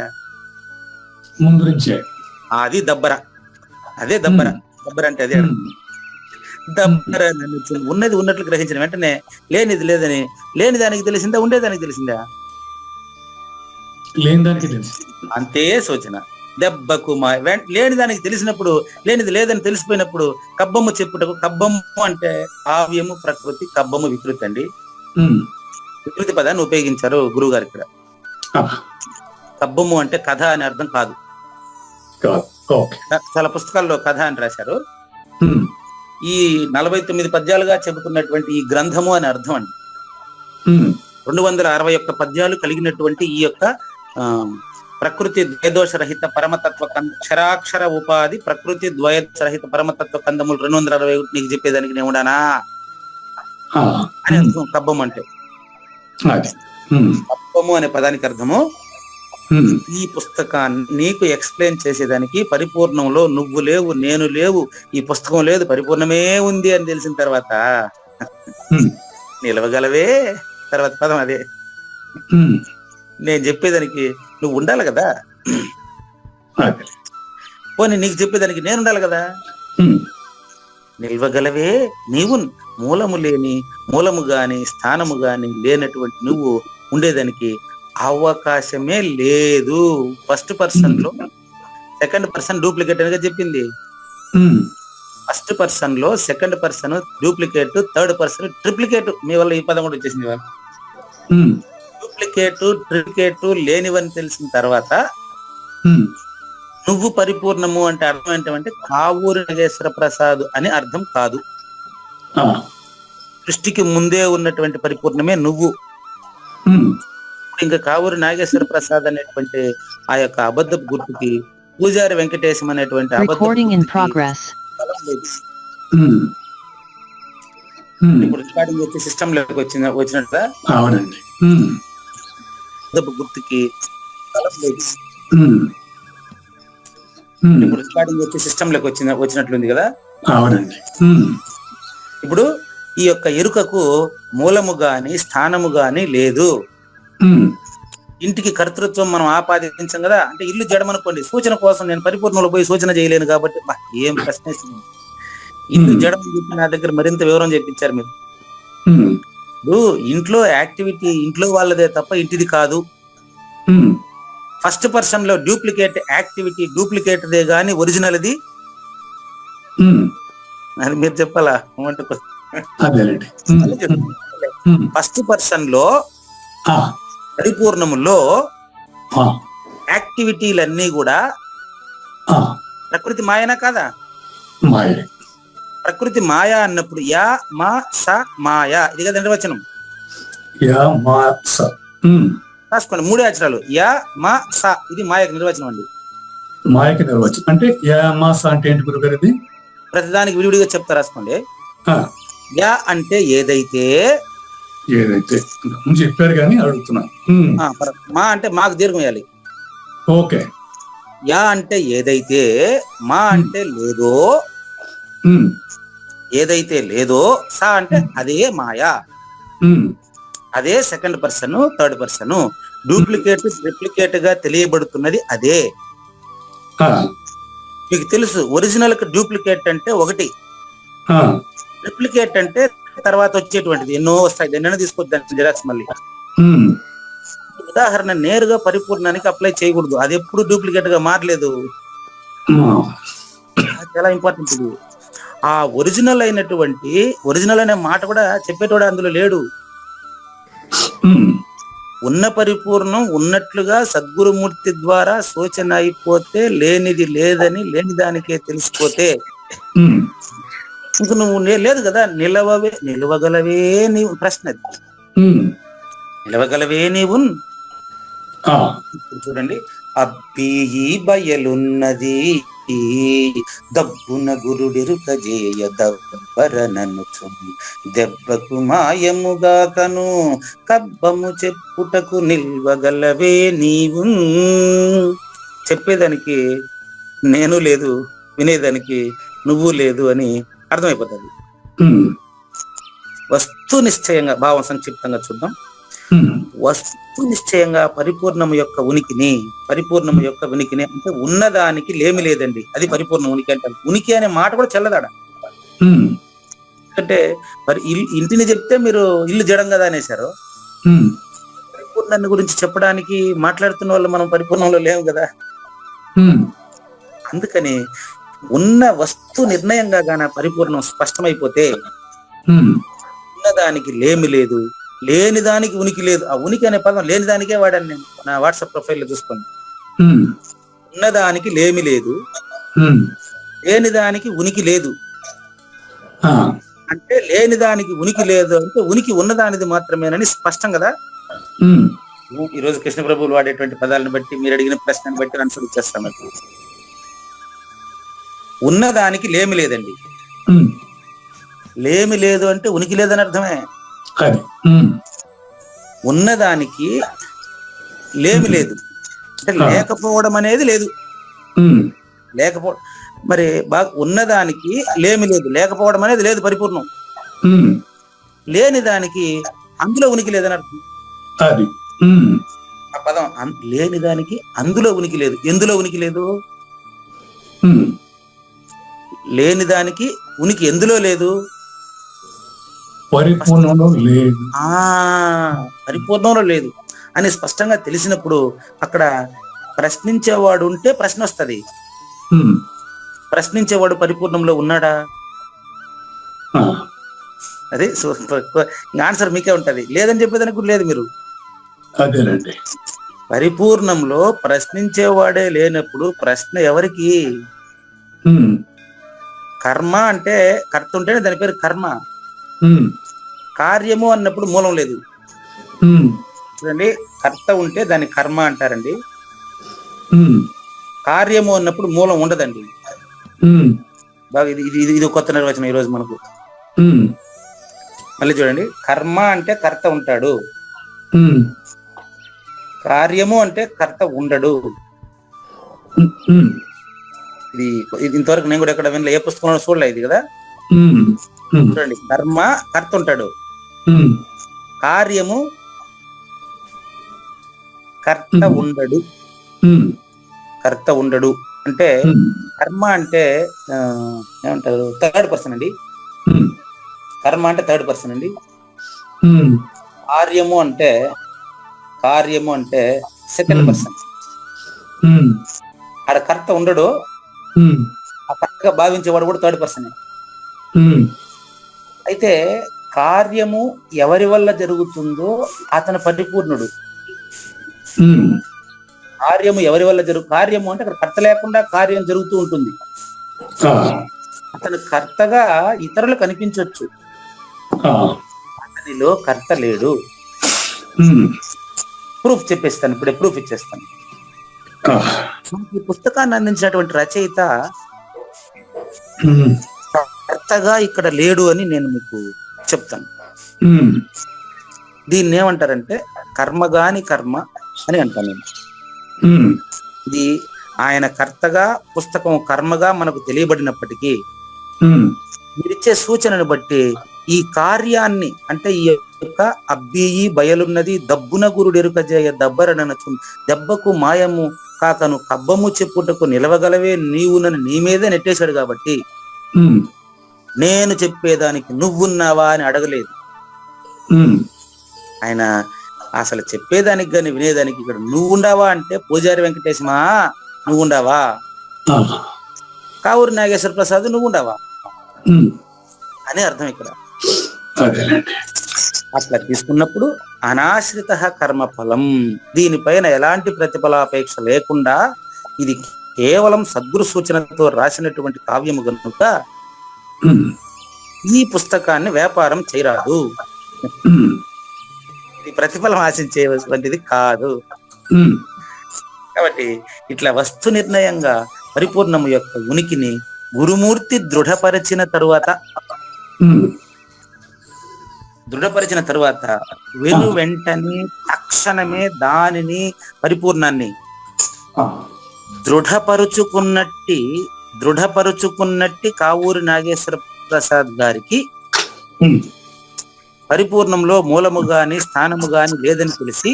ముందు నుంచే. అది దబ్బర. అదే దబ్బర. దబ్బర అంటే అదే. ఉమ్, దబ్బర ఉన్నది ఉన్నట్లు గ్రహించిన వెంటనే లేనిది లేదని, లేని దానికి తెలిసిందా ఉండేదానికి తెలిసిందా? లేని దానికి తెలుసు. అంతే సూచన. దెబ్బకు లేని దానికి తెలిసినప్పుడు, లేనిది లేదని తెలిసిపోయినప్పుడు కబ్బము చెప్పుటకు, కబ్బము అంటే కావ్యము ప్రకృతి, కబ్బము వికృతి అండి. ఉమ్, వికృతి పదాన్ని ఉపయోగించారు గురువు గారు ఇక్కడ. ఆ, కబ్బము అంటే కథ అని అర్థం కాదు. కాదు. ఓకే. చాలా పుస్తకాల్లో కథ అని రాశారు. ఉమ్, ఈ 49 పద్యాలుగా చెబుతున్నటువంటి ఈ గ్రంథము అని అర్థం అండి. ఉమ్, 261 పద్యాలు కలిగినటువంటి ఈ యొక్క ప్రకృతి ద్వయదోష రహిత పరమతత్వ క్షరాక్షర ఉపాధి ప్రకృతి ద్వయదోష రహిత పరమతత్వ కందములు 261 నీకు చెప్పేదానికి నేను ఉన్నానా ఆ, అని అర్థం కబ్బం అంటే. అది. ఉమ్, కబ్బము అనే పదానికి అర్థము ఉమ్, ఈ పుస్తకాన్ని నీకు ఎక్స్ప్లెయిన్ చేసేదానికి పరిపూర్ణంలో నువ్వు లేవు, నేను లేవు, ఈ పుస్తకం లేదు, పరిపూర్ణమే ఉంది అని తెలిసిన తర్వాత ఉమ్, నిలవగలవే. తర్వాత పదం అదే. ఉమ్, నేను చెప్పేదానికి నువ్వు ఉండాలి కదా. అది. పోనీ నీకు చెప్పేదానికి నేను ఉండాలి కదా. ఉమ్, నిల్వగలవే నీవు మూలము లేని, మూలము గాని స్థానము గాని లేనటువంటి నువ్వు ఉండేదానికి అవకాశమే లేదు. ఫస్ట్ పర్సన్ లో సెకండ్ పర్సన్ డూప్లికేట్ అని చెప్పింది. ఉమ్, ఫస్ట్ పర్సన్ లో second person duplicate, third person triplicate. మీ వల్ల ఈ పదం కూడా వచ్చేసింది. ఉమ్, డూప్లికేట్ ట్రిప్లికేట్ లేనివని తెలిసిన తర్వాత ఉమ్, నువ్వు పరిపూర్ణము అంటే అర్థం ఏంటంటే కావూరి నాగేశ్వర ప్రసాద్ అని అర్థం కాదు. ఆ, సృష్టికి ముందే ఉన్నటువంటి పరిపూర్ణమే నువ్వు. ఉమ్, ఇంకా కావూరి నాగేశ్వర ప్రసాద్ అనేటువంటి ఆ యొక్క అబద్ధపు గుర్తుకి పూజారి వెంకటేశం అనేటువంటి Recording in progress. ఉమ్, ఉమ్, ఇప్పుడు రికార్డింగ్ వచ్చి సిస్టమ్ లోకి వచ్చినట్టుగా అవునండి. ఉమ్, అబద్ధపు గుర్తుకి బలం లేదు. ఉమ్, ఉమ్, ఇప్పుడు రికార్డింగ్ వచ్చి సిస్టమ్ లోకి వచ్చినట్లుంది కదా. అవునండి. ఉమ్, ఇప్పుడు ఈ యొక్క ఎరుకకు మూలము గాని స్థానము గాని లేదు. ఉమ్, ఇంటికి కర్తృత్వం మనం ఆపాదించాం కదా. అంటే ఇల్లు జడమనుకోండి, సూచన కోసం నేను పరిపూర్ణంలో పోయి సూచన చేయలేను కాబట్టి ఏం ప్రశ్నిస్తుంది. ఇల్లు జడం చెప్పి నా దగ్గర మరింత వివరం చెప్పించారు మీరు. ఉమ్, ఇప్పుడు ఇంట్లో యాక్టివిటీ ఇంట్లో వాళ్ళదే తప్ప ఇంటిది కాదు. ఉమ్, ఫస్ట్ పర్సన్ లో డూప్లికేట్ యాక్టివిటీ డూప్లికేట్ దే గాని ఒరిజినల్ది ఉమ్, అని మీరు చెప్పాలా? అదేనండి. ఫస్ట్ పర్సన్ లో ఆ, పరిపూర్ణములో ఆ, యాక్టివిటీలన్నీ కూడా ఆ, ప్రకృతి మాయనా కాదా? మాయ. ప్రకృతి మాయ అన్నప్పుడు యా మా స మాయ, ఇది కదా నిర్వచనం. యా మా స. ఉమ్, రాసుకోండి 3 అక్షరాలు యా మా స, ఇది మాయకు నిర్వచనం అండి. మాయకి నిర్వచనం అంటే యా మా స అంటే ఏంటి గురుగారు? ఇది ప్రతిదానికి విడివిడిగా చెప్తా, రాసుకోండి. ఆ, యా అంటే ఏదైతే, ఏదైతే ముందు చెప్పారు కానీ అడుగుతున్నా. ఉమ్, మా అంటే మాకు దీర్ఘం వేయాలి. ఓకే. యా అంటే ఏదైతే, మా అంటే లేదో, ఉమ్, ఏదైతే లేదో, స అంటే అదే మాయా, ఉమ్, అదే second person third person. Duplicate triplicate గా తెలియబడుతున్నది అదే. ఆ, మీకు తెలుసు ఒరిజినల్ కి డూప్లికేట్ అంటే ఒకటి, ఆ, ట్రిప్లికేట్ అంటే తర్వాత వచ్చేటువంటిది ఎన్నో వస్తాయి. ఎన్నో తీసుకొద్దాం జిరాక్స్ మళ్ళీ. ఉమ్, ఉదాహరణ నేరుగా పరిపూర్ణానికి అప్లై చేయకూడదు, అది ఎప్పుడు డూప్లికేట్ గా మారలేదు. చాలా ఇంపార్టెంట్ ఇది. ఆ ఒరిజినల్ అయినటువంటి, ఒరిజినల్ అనే మాట కూడా చెప్పేటోడు అందులో లేడు. ఉమ్, ఉన్న పరిపూర్ణం ఉన్నట్లుగా సద్గురుమూర్తి ద్వారా సూచన అయిపోతే లేనిది లేదని లేని దానికే తెలిసిపోతే ఉమ్, ఇంక నువ్వు లేదు కదా, నిలవగలవే నీవు. ప్రశ్న అది. ఉమ్, నిలవగలవే నీవు. ఆ, ఇప్పుడు చూడండి, అబ్బీ బయలున్నది దబ్బున గురుడెరుక జేయ దబ్బరననుచు దెబ్బకు మాయముగాకను కబ్బము చెప్పుటకు నిల్వగలవే నీవు. చెప్పేదానికి నేను లేదు, వినేదానికి నువ్వు లేదు అని అర్థమైపోతుంది. ఉమ్, వస్తు నిశ్చయంగా, భావం సంక్షిప్తంగా చూద్దాం. ఉమ్, వస్తు నిశ్చయంగా పరిపూర్ణము యొక్క ఉనికిని అంటే ఉన్నదానికి లేమి లేదండి, అది పరిపూర్ణ ఉనికి అంటారు. ఉనికి అనే మాట కూడా చెల్లదాడ. ఉమ్, అంటే మరి ఇంటిని చెప్తే మీరు ఇల్లు జడం కదా అనేసారు. ఉమ్, పరిపూర్ణాన్ని గురించి చెప్పడానికి మాట్లాడుతున్న వాళ్ళు మనం పరిపూర్ణంలో లేవు కదా. ఉమ్, అందుకని ఉన్న వస్తు నిర్ణయంగా గాన పరిపూర్ణం స్పష్టమైపోతే ఉమ్, ఉన్నదానికి లేమి లేదు, లేని దానికి ఉనికి లేదు. ఆ ఉనికి అనే పదం లేని దానికే వాడాను నేను నా వాట్సాప్ ప్రొఫైల్ లో చూసుకోండి. ఉమ్, ఉన్నదానికి లేమి లేదు, ఉమ్, లేని దానికి ఉనికి లేదు. ఆ, అంటే లేని దానికి ఉనికి లేదు అంటే ఉనికి ఉన్నదానిది మాత్రమేనని స్పష్టం కదా. ఉమ్, ఈ రోజు కృష్ణ ప్రభువులు వాడేటువంటి పదాలను బట్టి, మీరు అడిగిన ప్రశ్నను బట్టి అనుసరించేస్తాను. ఉన్నదానికి లేమి లేదండి. ఉమ్, లేమి లేదు అంటే ఉనికి లేదని అర్థమే. అది, ఉమ్, ఉన్నదానికి లేమి లేదు అంటే లేకపోవడం అనేది లేదు. ఉమ్, మరి బాగా ఉన్నదానికి లేమి లేదు, లేకపోవడం అనేది లేదు, పరిపూర్ణం. ఉమ్, లేని దానికి అందులో ఉనికి లేదని అర్థం. అది, ఉమ్, ఆ పదం లేని దానికి అందులో ఉనికి లేదు. ఎందులో ఉనికి లేదు? ఉమ్, లేని దానికి ఉనికి ఎందులో లేదు? పరిపూర్ణంలో లేదు. పరిపూర్ణంలో లేదు అని స్పష్టంగా తెలిసినప్పుడు అక్కడ ప్రశ్నించేవాడు ఉంటే ప్రశ్న వస్తుంది. ఉమ్, ప్రశ్నించేవాడు పరిపూర్ణంలో ఉన్నాడా? ఆ, అదే ఆన్సర్ మీకే ఉంటది. లేదని చెప్పేదానికి కూడా లేదు. మీరు అదేనండి. పరిపూర్ణంలో ప్రశ్నించేవాడే లేనప్పుడు ప్రశ్న ఎవరికి? ఉమ్, కర్మ అంటే కర్త ఉంటేనే దాని పేరు కర్మ. ఉమ్, కార్యము అన్నప్పుడు మూలం లేదు. ఉమ్, చూడండి, కర్త ఉంటే దాన్ని కర్మ అంటారండి. ఉమ్, కార్యము అన్నప్పుడు మూలం ఉండదండి. ఉమ్, బాగా ఇది కొత్త నిర్వచనం ఈ రోజు మనకు. ఉమ్, మళ్ళీ చూడండి, కర్మ అంటే కర్త ఉంటాడు, ఉమ్, కార్యము అంటే కర్త ఉండడు. ఉమ్, ఇది ఇంతవరకు నేను కూడా ఎక్కడ వినలే, ఏ పుస్తకంలో చూడలే ఇది కదా. ఉమ్, ఉమ్, చూడండి, కర్మ కర్త ఉంటాడు, ఉమ్, కార్యము కర్త ఉండడు. ఉమ్, కర్త ఉండడు అంటే ఉమ్, కర్మ అంటే ఏమంటారు, థర్డ్ పర్సన్ అండి. ఉమ్, కర్మ అంటే థర్డ్ పర్సన్ అండి. ఉమ్, కార్యము అంటే సెకండ్ పర్సన్. ఉమ్, ఆడ కర్త ఉండడు, ఉమ్, ఆ కర్తగా భావించేవాడు కూడా థర్డ్ పర్సన్. ఉమ్, అయితే కార్యము ఎవరి వల్ల జరుగుతుందో అతను పరిపూర్ణుడు. ఉమ్, కార్యము ఎవరి వల్ల కార్యము అంటే అక్కడ కర్త లేకుండా కార్యం జరుగుతూ ఉంటుంది. ఆ, అతను కర్తగా ఇతరులకు కనిపించవచ్చు, ఆ, అతనిలో కర్త లేడు. ఉమ్, ప్రూఫ్ చెప్పేస్తాను, ఇప్పుడే ప్రూఫ్ ఇచ్చేస్తాను. ఆ, ఈ పుస్తకాన్ని అందించినటువంటి రచయిత ఉమ్, కర్తగా ఇక్కడ లేడు అని నేను మీకు చెప్తాను. ఉమ్, దీన్ని ఏమంటారంటే కర్మగాని కర్మ అని అంటాను నేను. ఉమ్, ఇది ఆయన కర్తగా, పుస్తకం కర్మగా మనకు తెలియబడినప్పటికీ ఉమ్, మీరిచ్చే సూచనను బట్టి ఈ కార్యాన్ని అంటే ఈ యొక్క అబ్బీయి బయలున్నది దబ్బున గురుడెరుక జయ దబ్బరననచు దెబ్బకు మాయము కాకను కబ్బము చెప్పుటకు నిలవగలవే నీవునని నీ మీదే నెట్టేశాడు. కాబట్టి ఉమ్, నేను చెప్పేదానికి నువ్వున్నావా అని అడగలేదు ఉమ్, ఆయన. అసలు చెప్పేదానికి కానీ వినేదానికి ఇక్కడ నువ్వుండావా అంటే పూజారి వెంకటేశమా నువ్వుండావా, ఆ, కావూరి నాగేశ్వర ప్రసాద్ నువ్వుండావా ఉమ్, అని అర్థం ఇక్కడ. అదేనండి. అట్లా తీసుకున్నప్పుడు అనాశ్రిత కర్మఫలం. దీనిపైన ఎలాంటి ప్రతిఫలాపేక్ష లేకుండా ఇది కేవలం సద్గురు సూచనతో రాసినటువంటి కావ్యము కనుక ఈ పుస్తకాన్ని వ్యాపారం చేయరాదు. ఇది ప్రతిఫలం ఆశించేటువంటిది కాదు. కాబట్టి ఇట్లా వస్తు నిర్ణయంగా పరిపూర్ణము యొక్క ఉనికిని గురుమూర్తి దృఢపరిచిన తరువాత వెంటనే తక్షణమే దానిని పరిపూర్ణాన్ని దృఢపరుచుకున్నట్టి కావూరి నాగేశ్వర ప్రసాద్ గారికి పరిపూర్ణంలో మూలము గాని స్థానము గాని లేదని తెలిసి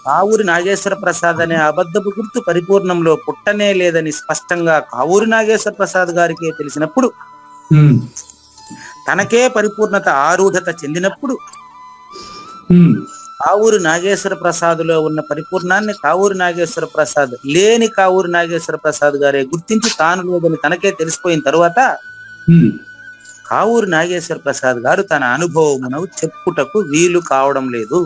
కావూరి నాగేశ్వర ప్రసాద్ అనే అబద్ధపు గుర్తు పరిపూర్ణంలో పుట్టనే లేదని స్పష్టంగా కావూరి నాగేశ్వర ప్రసాద్ గారికి తెలిసినప్పుడు, తనకే పరిపూర్ణత ఆరూఢత చెందినప్పుడు, కావూరి నాగేశ్వర ప్రసాద్లో ఉన్న పరిపూర్ణాన్ని కావూరి నాగేశ్వర ప్రసాద్ లేని కావూరి నాగేశ్వర ప్రసాద్ గారే గుర్తించి తాను లేదని తనకే తెలిసిపోయిన తరువాత కావూరి నాగేశ్వర ప్రసాద్ గారు తన అనుభవమును చెప్పుటకు వీలు కావడం లేదు.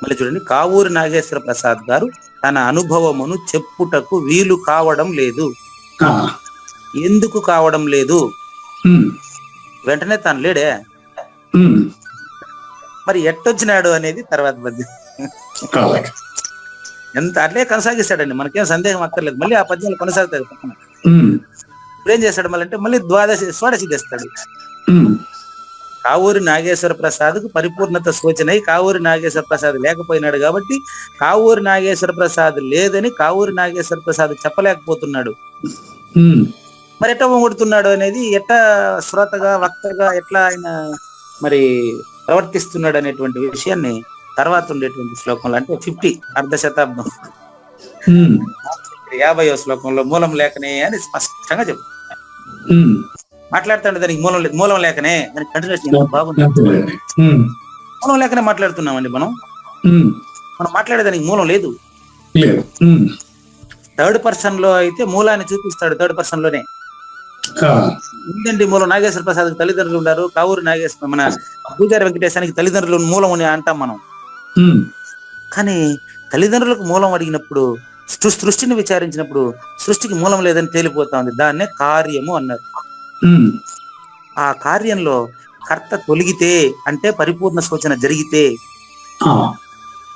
మళ్ళీ చూడండి, కావూరి నాగేశ్వర ప్రసాద్ గారు తన అనుభవమును చెప్పుటకు వీలు కావడం లేదు. ఎందుకు కావడం లేదు? వెంటనే తాను లేడే, మరి ఎట్టొచ్చినాడు అనేది తర్వాత పద్యం. ఎంత అట్లే కొనసాగిస్తాడండి, మనకేం సందేహం అక్కర్లేదు. మళ్ళీ ఆ పద్యాలు కొనసాగుతాడు. ఇప్పుడు ఏం చేస్తాడు మళ్ళీ అంటే మళ్ళీ షోడశి తెస్తాడు. కావూరి నాగేశ్వర ప్రసాద్ కు పరిపూర్ణత సూచన కావూరి నాగేశ్వర ప్రసాద్ లేకపోయినాడు కాబట్టి కావూరి నాగేశ్వర ప్రసాద్ లేదని కావూరి నాగేశ్వర ప్రసాద్ చెప్పలేకపోతున్నాడు. మరి ఎట్లా కొడుతున్నాడు అనేది, ఎట్లా శ్రోతగా వక్తగా ఎట్లా ఆయన మరి ప్రవర్తిస్తున్నాడు అనేటువంటి విషయాన్ని తర్వాత ఉండేటువంటి శ్లోకంలో, అంటే 50 అర్ధ శతాబ్దం 50వ శ్లోకంలో మూలం లేకనే అని స్పష్టంగా చెప్తాడు. మాట్లాడుతాడు దానికి మూలం లేకనే, దానికి కంటిన్యూషన్ బాగుంది. మూలం లేకనే మాట్లాడుతున్నామండి మనం మాట్లాడేదానికి మూలం లేదు. థర్డ్ పర్సన్ లో అయితే మూలాన్ని చూపిస్తాడు. థర్డ్ పర్సన్ లోనే ఏంటండి మూలం. నాగేశ్వర ప్రసాద్ తల్లిదండ్రులు ఉన్నారు, కావూరి నాగేశ్వర మన పూజారి వెంకటేశానికి తల్లిదండ్రులు మూలం అని అంటాం మనం. కానీ తల్లిదండ్రులకు మూలం అడిగినప్పుడు, సృష్టిని విచారించినప్పుడు సృష్టికి మూలం లేదని తేలిపోతా ఉంది. దాన్నే కార్యము అన్నారు. ఆ కార్యంలో కర్త తొలగితే అంటే పరిపూర్ణ సూచన జరిగితే,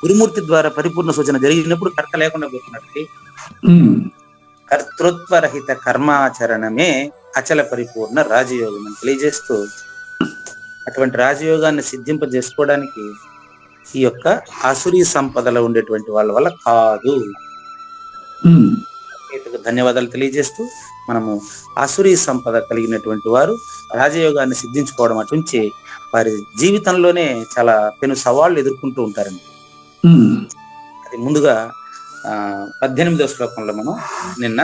గురుమూర్తి ద్వారా పరిపూర్ణ సూచన జరిగినప్పుడు కర్త లేకుండా పోతున్నట్టు కర్తృత్వరహిత కర్మాచరణమే అచల పరిపూర్ణ రాజయోగం అని తెలియజేస్తూ, అటువంటి రాజయోగాన్ని సిద్ధింపజేసుకోవడానికి ఈ యొక్క ఆసురీ సంపదలో ఉండేటువంటి వాళ్ళ వల్ల కాదు. ధన్యవాదాలు తెలియజేస్తూ, మనము ఆసురీ సంపద కలిగినటువంటి వారు రాజయోగాన్ని సిద్ధించుకోవడం అటుంచి వారి జీవితంలోనే చాలా పెను సవాళ్లు ఎదుర్కొంటూ ఉంటారండి. అది ముందుగా 18వ శ్లోకంలో మనం నిన్న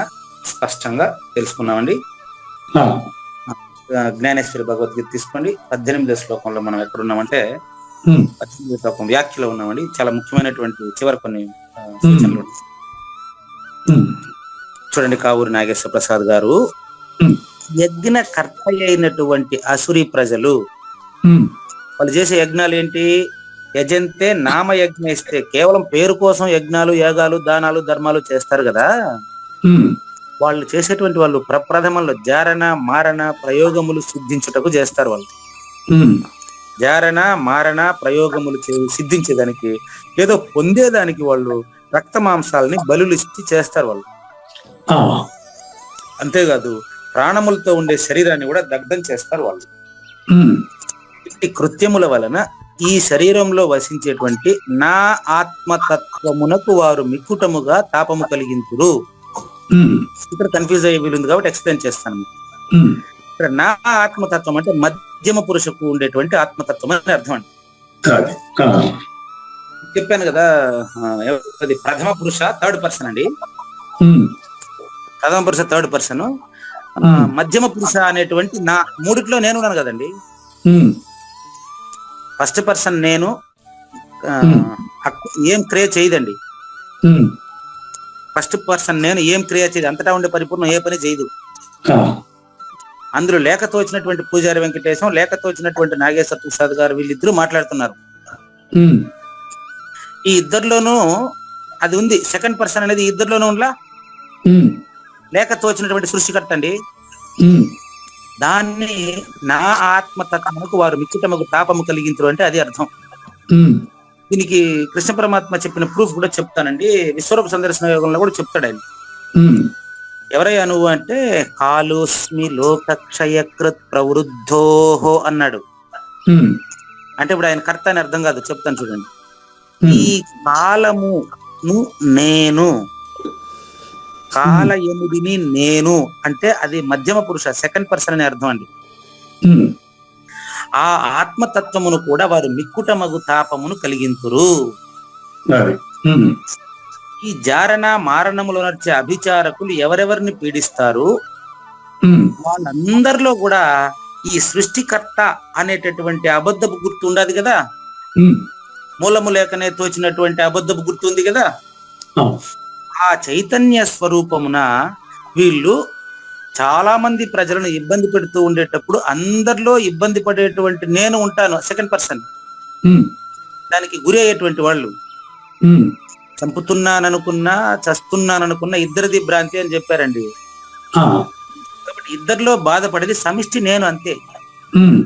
స్పష్టంగా తెలుసుకున్నామండి. జ్ఞానేశ్వరి భగవద్గీత తీసుకోండి. 18వ శ్లోకంలో మనం ఎక్కడున్నామంటే 18వ శ్లోకం వ్యాఖ్యలో ఉన్నామండి. చాలా ముఖ్యమైనటువంటి చివరి కొన్ని సూచనలు చూడండి. కావూరి నాగేశ్వర ప్రసాద్ గారు యజ్ఞ కర్త అయినటువంటి అసురీ ప్రజలు వాళ్ళు చేసే యజ్ఞాలు ఏంటి? యజంతే నామ యజ్ఞ ఇస్తే, కేవలం పేరు కోసం యజ్ఞాలు యాగాలు దానాలు ధర్మాలు చేస్తారు కదా. వాళ్ళు చేసేటువంటి వాళ్ళు ప్రప్రథమంలో జారణ మారణ ప్రయోగములు సిద్ధించుటకు చేస్తారు. వాళ్ళు జారణ మారణ ప్రయోగములు సిద్ధించేదానికి, ఏదో పొందేదానికి వాళ్ళు రక్త మాంసాలని బలులు ఇచ్చి చేస్తారు వాళ్ళు. అంతేకాదు ప్రాణములతో ఉండే శరీరాన్ని కూడా దగ్ధం చేస్తారు వాళ్ళు. ఇట్టి కృత్యముల వలన ఈ శరీరంలో వసించేటువంటి నా ఆత్మతత్వమునకు వారు మిక్కుటముగా తాపము కలిగింతురు. ఇక్కడ కన్ఫ్యూజ్ అయ్యే వీలుంది కాబట్టి ఎక్స్ప్లెయిన్ చేస్తాను. ఇక్కడ నా ఆత్మతత్వం అంటే మధ్యమ పురుషకు ఉండేటువంటి ఆత్మతత్వం అని అర్థం అండి. చెప్పాను కదా, అది ప్రథమ పురుష థర్డ్ పర్సన్ అండి. ప్రథమ పురుష థర్డ్ పర్సన్, మధ్యమ పురుష అనేటువంటి నా మూడిట్లో నేను ఉన్నాను కదండి. ఫస్ట్ పర్సన్ నేను ఏం క్రియ చేయదండి. ఫస్ట్ పర్సన్ నేను ఏం క్రియ చేయదు, అంతటా ఉండే పరిపూర్ణం ఏ పని చేయదు. అందులో లేఖతో వచ్చినటువంటి పూజారి వెంకటేశం, లేఖతో వచ్చినటువంటి నాగేశ్వర ప్రసాద్ గారు వీళ్ళిద్దరూ మాట్లాడుతున్నారు. ఉమ్, ఈ ఇద్దరిలోనూ అది ఉంది, సెకండ్ పర్సన్ అనేది ఈ ఇద్దరిలోనూ ఉందా? ఉమ్, లేఖతో వచ్చినటువంటి సృష్టికర్త అండి. ఉమ్, దాన్ని నా ఆత్మతత్వముకు వారు మిక్కుటముకు తాపము కలిగించరు అంటే అది అర్థం. ఉమ్, దీనికి కృష్ణ పరమాత్మ చెప్పిన ప్రూఫ్ కూడా చెప్తానండి. విశ్వరూప సందర్శన యోగంలో కూడా చెప్తాడు ఆయన. ఉమ్, ఎవరయ్యా నువ్వు అంటే కాలోస్మి లోకక్షయకృత్ ప్రవృద్ధోహో అన్నాడు. ఉమ్, అంటే ఇప్పుడు ఆయన కర్త అని అర్థం కాదు, చెప్తాను చూడండి. ఉమ్, ఈ కాలమును నేను, కాలయముడిని నేను అంటే అది మధ్యమ పురుష, సెకండ్ పర్సన్ అనే అర్థం అండి. ఉమ్, ఆ ఆత్మతత్వమును కూడా వారు మిక్కుటమగు తాపమును కలిగింతురు. అది. ఉమ్, ఈ జారణ మారణములో నడిచే అభిచారకులు ఎవరెవరిని పీడిస్తారు, ఉమ్, వాళ్ళందరిలో కూడా ఈ సృష్టికర్త అనేటటువంటి అబద్ధపు గుర్తు ఉండదు కదా, ఉమ్, మూలము లేకనే తోచినటువంటి అబద్ధపు గుర్తు ఉంది కదా, ఆ, ఆ చైతన్య స్వరూపమున వీళ్ళు చాలా మంది ప్రజలను ఇబ్బంది పెడుతూ ఉండేటప్పుడు అందరిలో ఇబ్బంది పడేటువంటి నేను ఉంటాను, సెకండ్ పర్సన్. ఉమ్, దానికి గురి అయ్యేటువంటి వాళ్ళు ఉమ్, చంపుతున్నాననుకున్నా చస్తున్నాననుకున్నా ఇద్దరిది భ్రాంతి అని చెప్పారండి. ఆ, కాబట్టి ఇద్దరిలో బాధపడేది సమిష్టి నేను, అంతే. ఉమ్,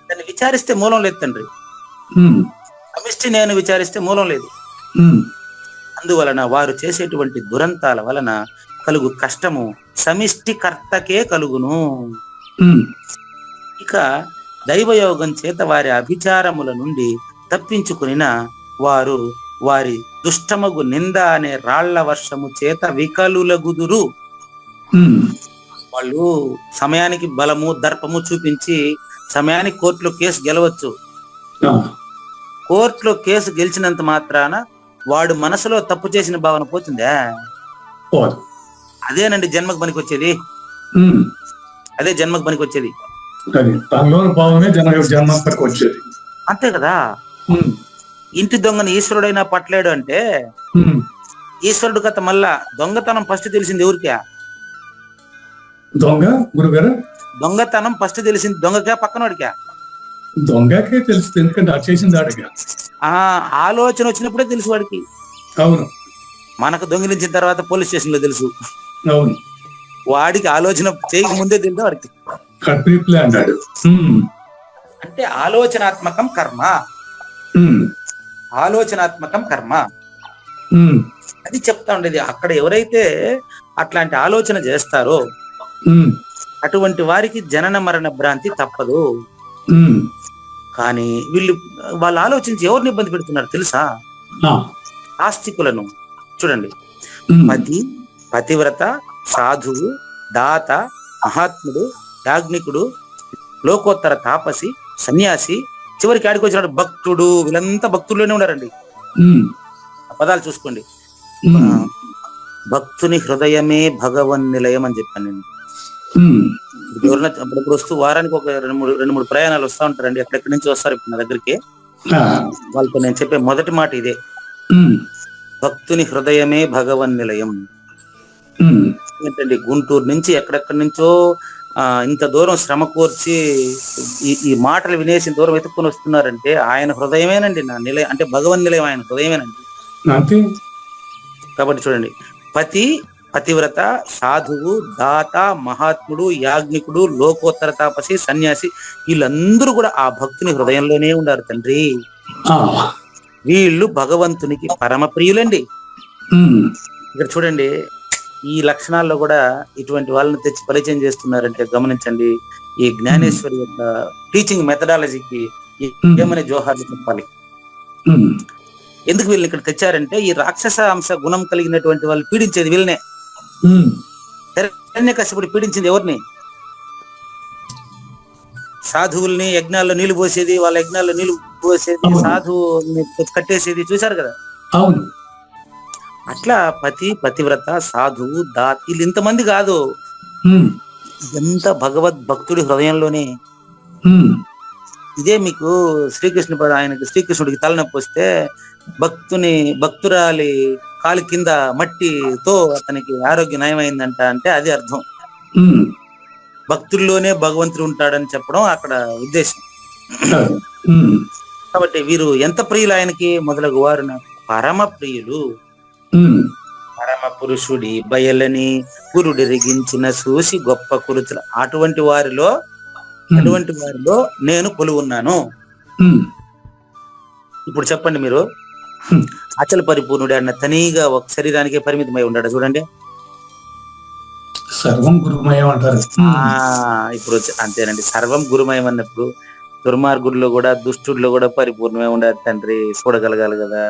దాన్ని విచారిస్తే మూలం లేదు తండ్రి. ఉమ్, సమిష్టి నేను విచారిస్తే మూలం లేదు. ఉమ్, అందువలన వారు చేసేటువంటి దురంతాల వలన కలుగు కష్టము సమిష్టి కర్తకే కలుగును. ఉమ్, ఇక దైవయోగం చేత వారి అభిచారముల నుండి తప్పించుకునిన వారు వారి దుష్టమగు నింద అనే రాళ్ల వర్షము చేత వికలులగుదురు. ఉమ్, వాళ్ళు సమయానికి బలము దర్పము చూపించి సమయానికి కోర్టులో కేసు గెలవచ్చు. ఆ, కోర్టులో కేసు గెలిచినంత మాత్రాన వాడు మనసులో తప్పు చేసిన భావన పోతుందా? పోదు. అదేనండి జన్మకు పనికి వచ్చేది, ఉమ్, అదే జన్మకు పనికి వచ్చేది. అది తనలోని భావమే జన్మంతకు వచ్చేది. అంతే కదా. ఉమ్, ఇంటి దొంగని ఈశ్వరుడైనా పట్టలేడు అంటే ఉమ్, ఈశ్వరుడు కథ మళ్ళా దొంగతనం ఫస్ట్ తెలిసింది ఎవరికా? దొంగ గురుగారు, దొంగతనం ఫస్ట్ తెలిసింది దొంగకా పక్కనోడికా? దొంగకే తెలుస్తుంది, ఎందుకంటే అది చేసింది ఆడగా. ఆ ఆలోచన వచ్చినప్పుడే తెలుసు వాడికి. అవును, మనకు దొంగిలించిన తర్వాత పోలీస్ స్టేషన్ లో తెలుసు, అవును, వాడికి ఆలోచన చేయక ముందే తెలుసు వాడికి. ప్రీ అన్నాడు. ఉమ్, అంటే ఆలోచనాత్మకం కర్మ, ఉమ్, ఆలోచనాత్మకం కర్మ ఉమ్, అది చెప్తా ఉండేది. అక్కడ ఎవరైతే అట్లాంటి ఆలోచన చేస్తారో ఉమ్, అటువంటి వారికి జనన మరణ భ్రాంతి తప్పదు. ఉమ్, కానీ వాళ్ళు ఆలోచించి ఎవరిని ఇబ్బంది పెడుతున్నారు తెలుసా? ఆ, ఆస్తికులను. చూడండి, ఉమ్, పతి, పతివ్రత, సాధువు, దాత, మహాత్ముడు, యాజ్ఞికుడు, లోకోత్తర తాపసి, సన్యాసి, చివరికి ఆడికి వచ్చినాడు భక్తుడు. వీళ్ళంతా భక్తుల్లోనే ఉన్నారండి. ఉమ్, ఆ పదాలు చూసుకోండి. ఉమ్, భక్తుని హృదయమే భగవన్ నిలయం అని చెప్పాను నేను. ఉమ్, ఎవరైనా అప్పుడప్పుడు వస్తూ వారానికి ఒక రెండు మూడు ప్రయాణాలు వస్తూ ఉంటారండి, ఎక్కడెక్కడి నుంచి వస్తారు ఇప్పుడు నా దగ్గరికి. ఆ, వాళ్ళతో నేను చెప్పే మొదటి మాట ఇదే, ఉమ్, భక్తుని హృదయమే భగవన్ నిలయం. ఉమ్, ఏంటండి, గుంటూరు నుంచి ఎక్కడెక్కడి నుంచో ఇంత దూరం శ్రమ కోర్చి ఈ మాటలు వినేసి దూరం వెతుక్కొని వస్తున్నారంటే ఆయన హృదయమేనండి నా నిలయం, అంటే భగవన్ నిలయం ఆయన హృదయమేనండి. అంతే. కాబట్టి చూడండి, పతి, పతివ్రత, సాధువు, దాత, మహాత్ముడు, యాజ్ఞికుడు, లోకోత్తర తాపసి, సన్యాసి వీళ్ళందరూ కూడా ఆ భక్తుని హృదయంలోనే ఉన్నారు తండ్రి. ఆ, వీళ్ళు భగవంతునికి పరమ ప్రియులండి. ఉమ్, ఇక్కడ చూడండి, ఈ లక్షణాల్లో కూడా ఇటువంటి వాళ్ళని తెచ్చి పరిచయం చేస్తున్నారంటే గమనించండి. ఈ జ్ఞానేశ్వరి యొక్క టీచింగ్ మెథడాలజీకి ఏమని జోహార్లు చెప్పాలి. ఉమ్, ఎందుకు వీళ్ళని ఇక్కడ తెచ్చారంటే ఈ రాక్షస అంశ గుణం కలిగినటువంటి వాళ్ళు పీడించేది వీళ్ళనే. ఉమ్, హిరణ్యకశిపుడు పీడించింది ఎవరిని? సాధువుల్ని, యజ్ఞాల్లో నీళ్లు పోసేది, వాళ్ళ యజ్ఞాల్లో నీళ్లు పోసేది, సాధువుల్ని కట్టేసేది, చూశారు కదా. అవును. అట్లా పతి, పతివ్రత, సాధువు, దాత వీళ్ళు ఇంతమంది కాదు, ఉమ్, ఎంత భగవద్భక్తుడి హృదయంలోనే. ఉమ్, ఇదే మీకు ఆయనకి శ్రీకృష్ణుడికి తలనొప్పి వస్తే భక్తురాలి కాలి కింద మట్టితో అతనికి ఆరోగ్య నయమైందంట అంటే అది అర్థం. ఉమ్, భక్తుల్లోనే భగవంతుడు ఉంటాడని చెప్పడం అక్కడ ఉద్దేశం. ఉమ్, కాబట్టి వీరు ఎంత ప్రియులు ఆయనకి, మొదలగు వారు నాకు పరమ ప్రియులు. ఉమ్, పరమ పురుషుడి బయలని గురుడిరిగించిన చూసి గొప్ప కురుతుల అటువంటి వారిలో నేను కొలువున్నాను. ఉమ్, ఇప్పుడు చెప్పండి మీరు, ఉమ్. అచల పరిపూర్ణుడు అన్న తనీగా ఒక శరీరానికే పరిమితమై ఉన్నాడు చూడండి. సర్వం గురుమయం అంటారు. ఇప్పుడు అంతేనండి, సర్వం గురుమయం అన్నప్పుడు దుర్మార్గుడిలో కూడా దుష్టుడిలో కూడా పరిపూర్ణమై ఉండాలి తండ్రి, చూడగలగాలి కదా,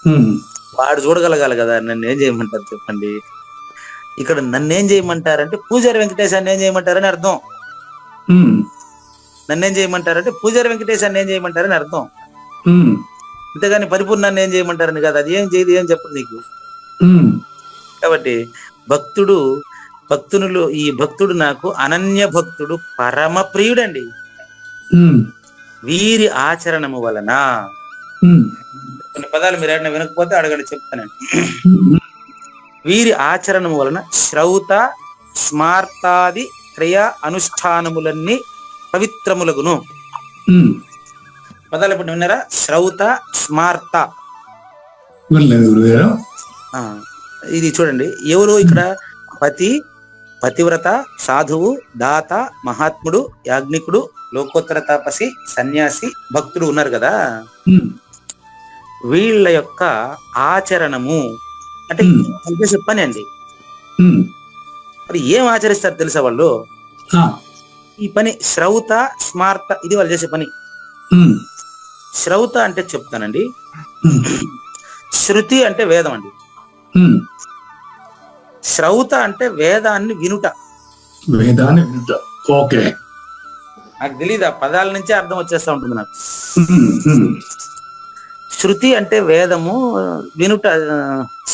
ఉమ్, వాడు చూడగలగాలి కదా. నన్ను ఏం చేయమంటారు చెప్పండి. ఇక్కడ నన్ను ఏం చేయమంటారంటే పూజారి వెంకటేశాన్ని ఏం చేయమంటారని అర్థం. ఉమ్, నన్నేం చేయమంటారంటే పూజారి వెంకటేశాన్ని ఏం చేయమంటారని అర్థం. ఉమ్, అంతేగాని పరిపూర్ణాన్ని ఏం చేయమంటారని కాదు. అది ఏం చేయదు, ఏం చెప్పదు నీకు. ఉమ్, కాబట్టి ఈ భక్తుడు నాకు అనన్య భక్తుడు, పరమ ప్రియుడండి. ఉమ్, వీరి ఆచరణము వలన, ఉమ్, కొన్ని పదాలు మీరు ఏమైనా వినకపోతే అడగండి, చెప్తానండి. ఉమ్, వీరి ఆచరణము వలన శ్రౌత స్మార్తాది త్రయ అనుష్ఠానములన్నీ పవిత్రములగును. ఉమ్. పదాలు ఇప్పుడు విన్నారా? శ్రౌత స్మార్త. వెళ్ళలేదు గురుగారు. ఆ, ఇది చూడండి, ఎవరు ఇక్కడ పతివ్రత, సాధువు, దాత, మహాత్ముడు, యాజ్ఞికుడు, లోకోత్తర తాపసి, సన్యాసి, భక్తుడు ఉన్నారు కదా. ఉమ్, వీళ్ళ యొక్క ఆచరణము అంటే వాళ్ళు చేసే పని అండి. ఉమ్, మరి ఏం ఆచరిస్తారు తెలుసా వాళ్ళు? ఆ, ఈ పని శ్రౌత స్మార్త, ఇది వాళ్ళు చేసే పని. ఉమ్, శ్రౌత అంటే చెప్తానండి, ఉమ్, శృతి అంటే వేదం అండి. ఉమ్. శ్రౌత అంటే వేదాన్ని వినుట. వేదాన్ని వినుట. ఓకే. నాకు తెలియదు, ఆ పదాల నుంచే అర్థం వచ్చేస్తా ఉంటుంది నాకు. ఉమ్, ఉమ్, శృతి అంటే వేదము వినుట,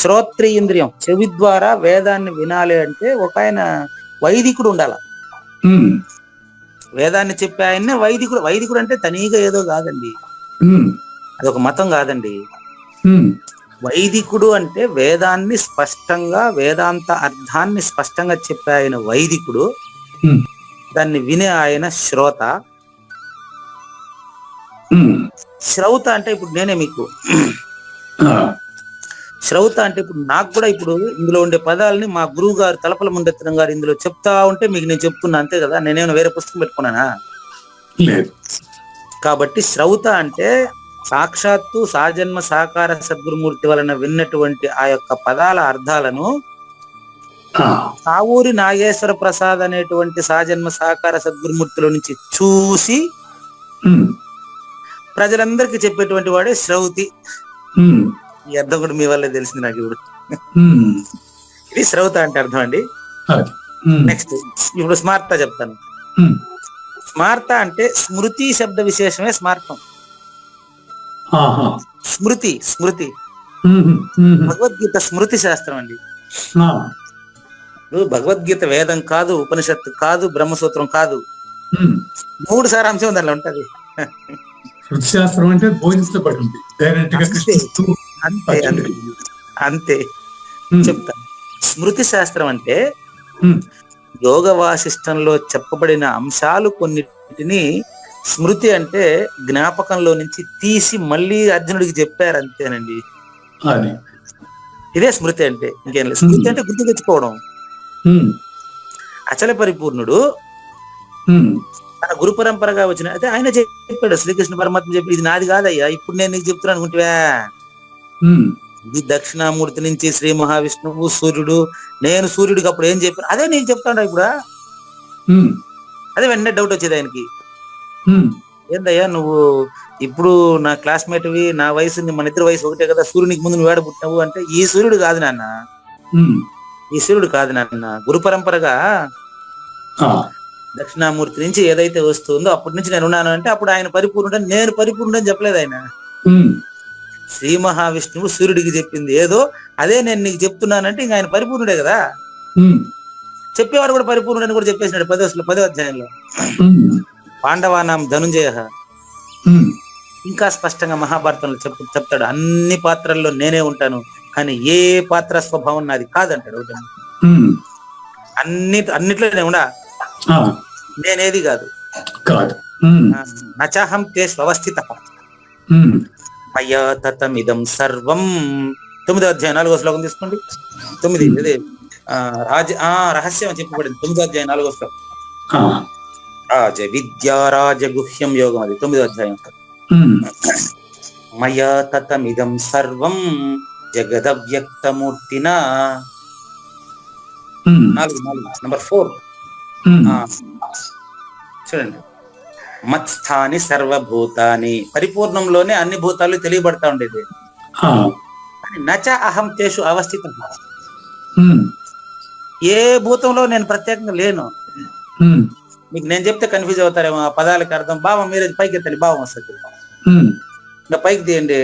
శ్రోత్రియంద్రియం, చెవి ద్వారా వేదాన్ని వినాలి అంటే ఒక ఆయన వైదికుడు ఉండాల. ఉమ్, వేదాన్ని చెప్పే ఆయన్నే వైదికుడు. వైదికుడు అంటే తనీగా ఏదో కాదండి, ఉమ్, అదొక మతం కాదండి. ఉమ్, వైదికుడు అంటే వేదాన్ని స్పష్టంగా, వేదాంత అర్థాన్ని స్పష్టంగా చెప్పే ఆయన వైదికుడు. ఉమ్, దాన్ని వినే ఆయన శ్రోత. ఉమ్, శ్రౌత అంటే ఇప్పుడు నేనే మీకు ఆ, శ్రౌత అంటే ఇప్పుడు నాకు కూడా ఇప్పుడు ఇందులో ఉండే పదాలని మా గురువు గారు తలపల ముందెత్తనం గారు ఇందులో చెప్తా ఉంటే మీకు నేను చెప్తున్నా, అంతే కదా. నేనేమైనా వేరే పుస్తకం పెట్టుకున్నానా? లేదు. కాబట్టి శ్రౌత అంటే సాక్షాత్తు సాజన్మ సాకార సద్గురుమూర్తి వలన విన్నటువంటి ఆ యొక్క పదాల అర్థాలను ఆ, కావూరి నాగేశ్వర ప్రసాద్ అనేటువంటి సాజన్మ సాకార సద్గురుమూర్తిలో నుంచి చూసి ఉమ్, ప్రజలందరికీ చెప్పేటువంటి వాడే శ్రౌతి. ఉమ్, ఈ అర్థం కూడా మీ వల్లే తెలిసింది నాకు ఇప్పుడు. ఉమ్, ఇది శ్రౌత అంటే అర్థం అండి. అది. ఉమ్, నెక్స్ట్ ఇప్పుడు స్మార్త చెప్తాను. ఉమ్, స్మార్త అంటే స్మృతి శబ్ద విశేషమే స్మార్తం. ఆహా. స్మృతి ఉమ్, ఉమ్, భగవద్గీత స్మృతి శాస్త్రం అండి. ఆ, ఇప్పుడు భగవద్గీత వేదం కాదు, ఉపనిషత్తు కాదు, బ్రహ్మసూత్రం కాదు, ఉమ్. 3 సారాంశం దానిలో ఉంటది. శృతి శాస్త్రం అంటే బోధించే పడి ఉంది. డైరెక్ట్ గా కృష్ణుడు అంతే అంతే అంతే ఉమ్, చెప్తాను. స్మృతి శాస్త్రం అంటే ఉమ్, యోగ వాసిష్టంలో చెప్పబడిన అంశాలు కొన్నిటిని స్మృతి అంటే జ్ఞాపకంలో నుంచి తీసి మళ్ళీ అర్జునుడికి చెప్పారు, అంతేనండి. అది. ఇదే స్మృతి అంటే, ఇంకేం లేదు. స్మృతి అంటే గుర్తు తెచ్చుకోవడం. ఉమ్, అచల పరిపూర్ణుడు ఉమ్, తన గురు పరంపరగా వచ్చిన అయితే ఆయన చెప్పాడు, శ్రీకృష్ణ పరమాత్మ చెప్పి, ఇది నాది కాదయ్యా, ఇప్పుడు నేను నీకు చెప్తున్నాను అనుకుంటువా, ఉమ్, ఇది దక్షిణామూర్తి నుంచి శ్రీ మహావిష్ణువు, సూర్యుడు, నేను సూర్యుడికి అప్పుడు ఏం చెప్పాను అదే నీకు చెప్తాను ఇప్పుడు. ఉమ్, అదే వెంటనే డౌట్ వచ్చేది ఆయనకి, ఉమ్, ఏందయ్యా నువ్వు ఇప్పుడు నా క్లాస్మేట్వి, నా వయసు మన ఇద్దరు వయసు ఒకటే కదా, సూర్యునికి ముందు నువ్వు ఏడ పుట్టినావు అంటే, ఈ సూర్యుడు కాదు నాన్న, ఉమ్, ఈ సూర్యుడు కాదు నాన్న, గురు పరంపరగా ఆ, దక్షిణామూర్తి నుంచి ఏదైతే వస్తుందో అప్పటి నుంచి నేను ఉన్నాను అంటే, అప్పుడు ఆయన పరిపూర్ణుడని, నేను పరిపూర్ణుడని చెప్పలేదు ఆయన. ఉమ్, శ్రీ మహావిష్ణువు సూర్యుడికి చెప్పింది ఏదో అదే నేను నీకు చెప్తున్నానంటే ఇంక ఆయన పరిపూర్ణుడే కదా. ఉమ్, చెప్పేవాడు కూడా పరిపూర్ణుడని కూడా చెప్పేసినాడు 10వ అధ్యాయంలో. ఉమ్, పాండవానాం ధనుంజయ, ఉమ్, ఇంకా స్పష్టంగా మహాభారతంలో చెప్తాడు, అన్ని పాత్రల్లో నేనే ఉంటాను, కానీ ఏ పాత్ర స్వభావం నాది కాదంటాడు. ఒకటి ఉమ్, అన్నిట్లో నేను ఉండా, ఆ, నేనేది కాదు. కాదు. నచాహం తేషు అవస్థిత ఉమ్, మయా తతమిదం సర్వం. 9వ అధ్యాయం 4వ శ్లోకం తీసుకోండి. 9 అదే రహస్యం అని చెప్పబడింది 9వ అధ్యాయం 4వ శ్లోకం. ఆ, రాజ విద్యా రాజగుహ్యం యోగం, అది 9వ అధ్యాయం. ఉమ్, మయా తతమిదం సర్వం జగదవ్యక్తమూర్తినా. ఉమ్, 4 ఉమ్, చూడండి. మత్స్థాని సర్వభూతాని, పరిపూర్ణంలోనే అన్ని భూతాలు తెలియబడతా ఉండేది. ఆ, నచ అహం తేషు అవస్థితం, ఉమ్, ఏ భూతంలో నేను ప్రత్యేకంగా లేను. ఉమ్, మీకు నేను చెప్తే కన్ఫ్యూజ్ అవుతారేమో, ఆ పదాలకి అర్థం. భావం మీరు పైకి ఎత్తండి, భావం వస్తుంది. ఉమ్, ఇంకా పైకి తీయండి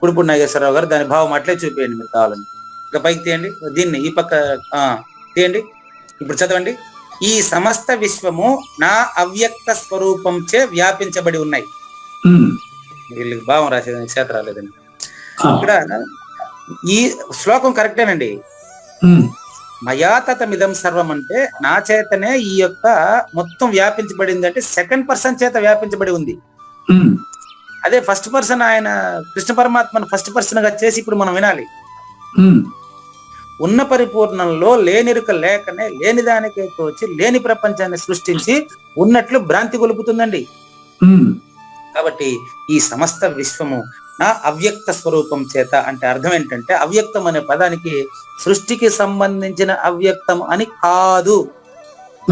కుడిపూడి నాగేశ్వరరావు గారు, దాని భావం అట్లే చూపేయండి మీరు కావాలని. ఇంకా పైకి తీయండి, దీన్ని ఈ పక్క తీయండి. ఇప్పుడు చదవండి. ఈ సమస్త విశ్వము నా అవ్యక్త స్వరూపంచే వ్యాపించబడి ఉన్నాయి. ఉమ్, వీళ్ళకి భావం రాసేదానికి చేత రాలేదండి. ఆ, ఇక్కడ ఈ శ్లోకం కరెక్టేనండి. ఉమ్, మయాతతమిదం సర్వం అంటే నా చేతనే ఈ యొక్క మొత్తం వ్యాపించబడింది అంటే సెకండ్ పర్సన్ చేత వ్యాపించబడి ఉంది. ఉమ్, అదే ఫస్ట్ పర్సన్ ఆయన కృష్ణ పరమాత్మను ఫస్ట్ పర్సన్ గా చేసి ఇప్పుడు మనం వినాలి. ఉమ్, ఉన్న పరిపూర్ణంలో లేనిరుక లేకనే లేని దానికే తోచి లేని ప్రపంచాన్ని సృష్టించి ఉన్నట్లు భ్రాంతి గొలుపుతుందండి. ఉమ్, కాబట్టి ఈ సమస్త విశ్వము నా అవ్యక్త స్వరూపం చేత అంటే అర్థం ఏంటంటే, అవ్యక్తం అనే పదానికి సృష్టికి సంబంధించిన అవ్యక్తం అని కాదు.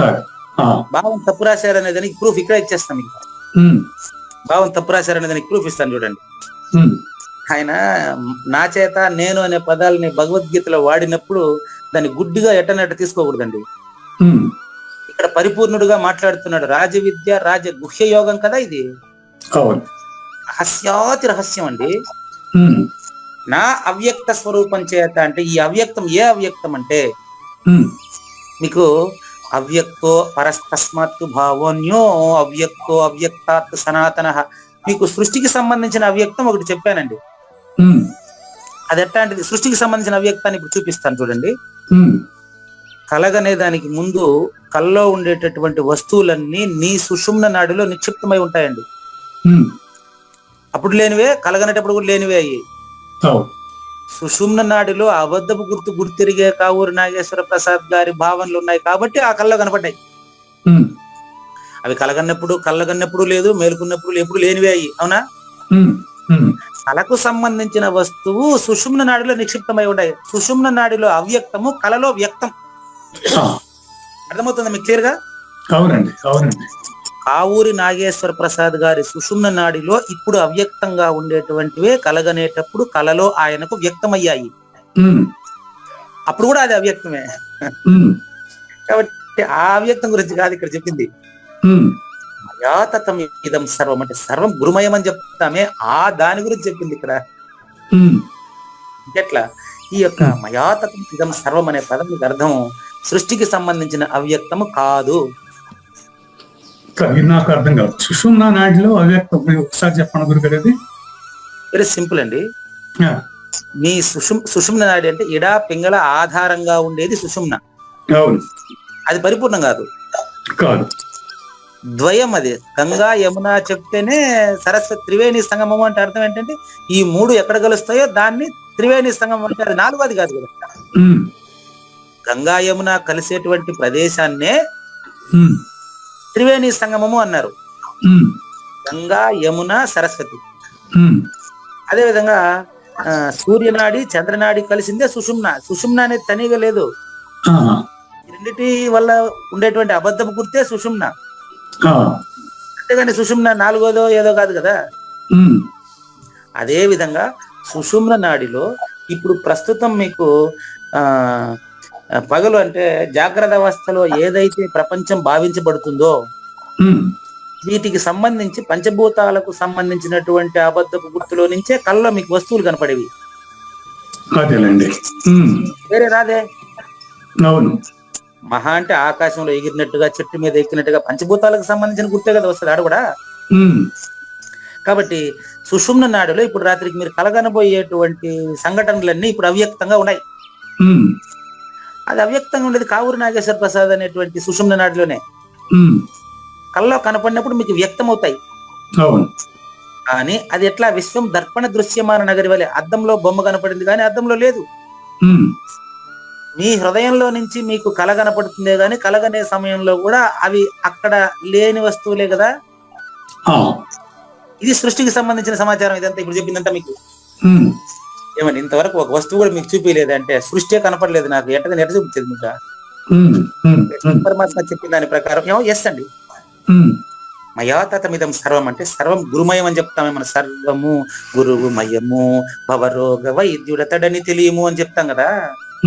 ఆ, భావం తప్పు రాశారనే దానికి ప్రూఫ్ ఇక్కడ ఇచ్చేస్తాం. మీకు ఉమ్, భావం తప్పు రాశారనే దానికి ప్రూఫ్ ఇస్తాను చూడండి. ఉమ్, ఆయన నా చేత నేను అనే పదాలని భగవద్గీతలో వాడినప్పుడు దాన్ని గుడ్డిగా ఎట్టనట్టు తీసుకోకూడదండి. ఉమ్, ఇక్కడ పరిపూర్ణుడుగా మాట్లాడుతున్నాడు. రాజ విద్య రాజ గుహ్య యోగం కదా ఇది. అవును. రహస్యాతి రహస్యం అండి. ఉమ్, నా అవ్యక్త స్వరూపం చేత అంటే ఈ అవ్యక్తం ఏ అవ్యక్తం అంటే ఉమ్, మీకు అవ్యక్తో పరస్తస్మాత్తు భావోన్యో అవ్యక్తో అవ్యక్తాత్ సనాతన. మీకు సృష్టికి సంబంధించిన అవ్యక్తం ఒకటి చెప్పానండి. ఉమ్, అది ఎట్లాంటిది? సృష్టికి సంబంధించిన అవ్యక్తాన్ని ఇప్పుడు చూపిస్తాను చూడండి. ఉమ్, కలగనే దానికి ముందు కల్లో ఉండేటటువంటి వస్తువులన్నీ నీ సుషుమ్న నాడిలో నిక్షిప్తమై ఉంటాయండి. ఉమ్, అప్పుడు లేనివే, కలగనేటప్పుడు కూడా లేనివే అయ్యి. అవును. సుషుమ్న నాడిలో అబద్ధపు గుర్తిరిగే కావూరి నాగేశ్వర ప్రసాద్ గారి భావనలు ఉన్నాయి కాబట్టి ఆ కళ్ళలో కనపడ్డాయి. ఉమ్, అవి కళ్ళగన్నప్పుడు లేదు, మేలుకున్నప్పుడు ఎప్పుడు లేనివే అయ్యి. అవునా? ఉమ్, ఉమ్, కళకు సంబంధించిన వస్తువు సుషుమ్న నాడిలో నిక్షిప్తమై ఉన్నాయి. సుషుమ్న నాడిలో అవ్యక్తము, కళలో వ్యక్తం. ఆ, అర్థమవుతుందా మీకు క్లియర్ గా? అవునండి, అవునండి. కావూరి నాగేశ్వర ప్రసాద్ గారి సుషుమ్న నాడిలో ఇప్పుడు అవ్యక్తంగా ఉండేటువంటివే కలగనేటప్పుడు కళలో ఆయనకు వ్యక్తమయ్యాయి. ఉమ్, అప్పుడు కూడా అది అవ్యక్తమే. ఉమ్, కాబట్టి ఆ అవ్యక్తం గురించి కాదు ఇక్కడ చెప్పింది. ఉమ్, మయాతతం ఇదం సర్వం అంటే సర్వం గురుమయం అని చెప్తామే, ఆ దాని గురించి చెప్పింది ఇక్కడ. ఉమ్, ఎట్లా? ఈ యొక్క మయాతతం ఇదం సర్వం అనే పదం మీకు అర్థం సృష్టికి సంబంధించిన అవ్యక్తము కాదు. ఇది నాకు అర్థం కాదు. సుషుమ్నా నాడిలో అవ్యక్తం ఒకసారి చెప్పండి గురుగారు. అది వెరీ సింపుల్ అండి. ఆ, మీ సుషుమ్న నాడి అంటే ఇడా పింగళ ఆధారంగా ఉండేది సుషుమ్న. అవును. అది పరిపూర్ణం కాదు. కాదు. ద్వయం అది. గంగా యమున చెప్తేనే సరస్వతి త్రివేణి సంగమం అంటే అర్థం ఏంటంటే ఈ మూడు ఎక్కడ కలుస్తాయో దాన్ని త్రివేణి సంగమం అంటే, అది నాలుగోది కాదు కదా. ఉమ్, గంగా యమున కలిసేటువంటి ప్రదేశాన్నే ఉమ్, త్రివేణి సంగమము అన్నారు. ఉమ్, గంగా యమున సరస్వతి. ఉమ్, అదే విధంగా సూర్యనాడి చంద్రనాడి కలిసిందే సుషుమ్న. సుషుమ్న అనేది తనిగా లేదు. ఆ, ఈ రెండిటి వల్ల ఉండేటువంటి అబద్ధపు గుర్తే సుషుమ్న. ఆ, అంతేగాని సుషుమ్న నాలుగోదో ఏదో కాదు కదా. ఉమ్, అదే విధంగా సుషుమ్న నాడిలో ఇప్పుడు ప్రస్తుతం మీకు పగలు అంటే జాగ్రత్త అవస్థలో ఏదైతే ప్రపంచం భావించబడుతుందో ఉమ్, వీటికి సంబంధించి పంచభూతాలకు సంబంధించినటువంటి అబద్ధపు గుర్తులో నుంచే కళ్ళలో మీకు వస్తువులు కనపడేవి. అదేలేండి. ఉమ్, వేరే రాదే. అవును. మహా అంటే ఆకాశంలో ఎగిరినట్టుగా, చెట్టు మీద ఎక్కినట్టుగా పంచభూతాలకు సంబంధించిన గుర్తే కదా వస్తుంది ఆడ కూడా. ఉమ్, కాబట్టి సుషుమ్న నాడిలో ఇప్పుడు రాత్రికి మీరు కలగనబోయేటువంటి సంఘటనలన్నీ ఇప్పుడు అవ్యక్తంగా ఉన్నాయి. ఉమ్, అది అవ్యక్తంగా ఉండేది కావూరి నాగేశ్వర ప్రసాద్ అనేటువంటి సుషుమ్న నాడిలోనే. ఉమ్, కళ్ళలో కనపడినప్పుడు మీకు వ్యక్తం అవుతాయి. అవును. కానీ అది ఎట్లా విశ్వం దర్పణ దృశ్యమాన నగరి వలె, అద్దంలో బొమ్మ కనపడింది కానీ అద్దంలో లేదు. ఉమ్, మీ హృదయంలో నుంచి మీకు కళ కనపడుతుందే గాని కలగనే సమయంలో కూడా అవి అక్కడ లేని వస్తువులే కదా. ఆ, ఇది సృష్టికి సంబంధించిన సమాచారం. ఇదంతా ఇప్పుడు చెప్పిందంతా మీకు ఉమ్, ఏమండి, ఇంతవరకు ఒక వస్తువు కూడా మీకు చూపించలేదు అంటే సృష్టి కనపడలేదు నాకు, ఎట్ట చూపించేది మీకు? ఉమ్, ఉమ్, ఉమ్, పరమాత్మ చెప్పిన దాని ప్రకారం ఏమో ఎస్ అండి. ఉమ్, మయాతమిదం సర్వం అంటే సర్వం గురుమయం అని చెప్తామే, మన సర్వము గురువు మయము భవరోగ వైద్యుడతడని తెలియము అని చెప్తాం కదా.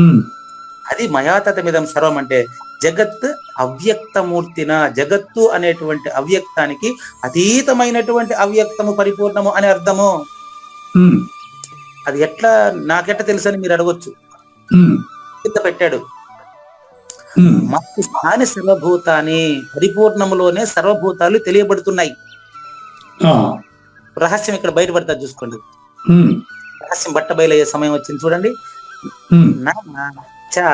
ఉమ్, అది మయాతమిదం సర్వం అంటే జగత్ అవ్యక్తమూర్తిన, జగత్తు అనేటువంటి అవ్యక్తానికి అతీతమైనటువంటి అవ్యక్తము పరిపూర్ణము అని అర్థము. ఉమ్, అది ఎట్లా నాకెట్లా తెలుసు అని మీరు అడగొచ్చు. ఉమ్, కింద పెట్టాడు, ఉమ్, మత్తు స్థాని సర్వభూతాన్ని, పరిపూర్ణములోనే సర్వభూతాలు తెలియబడుతున్నాయి. ఆ, రహస్యం ఇక్కడ బయటపడతారు చూసుకోండి. ఉమ్, రహస్యం బట్ట బయలయ్యే సమయం వచ్చింది చూడండి. ఉమ్, నా చ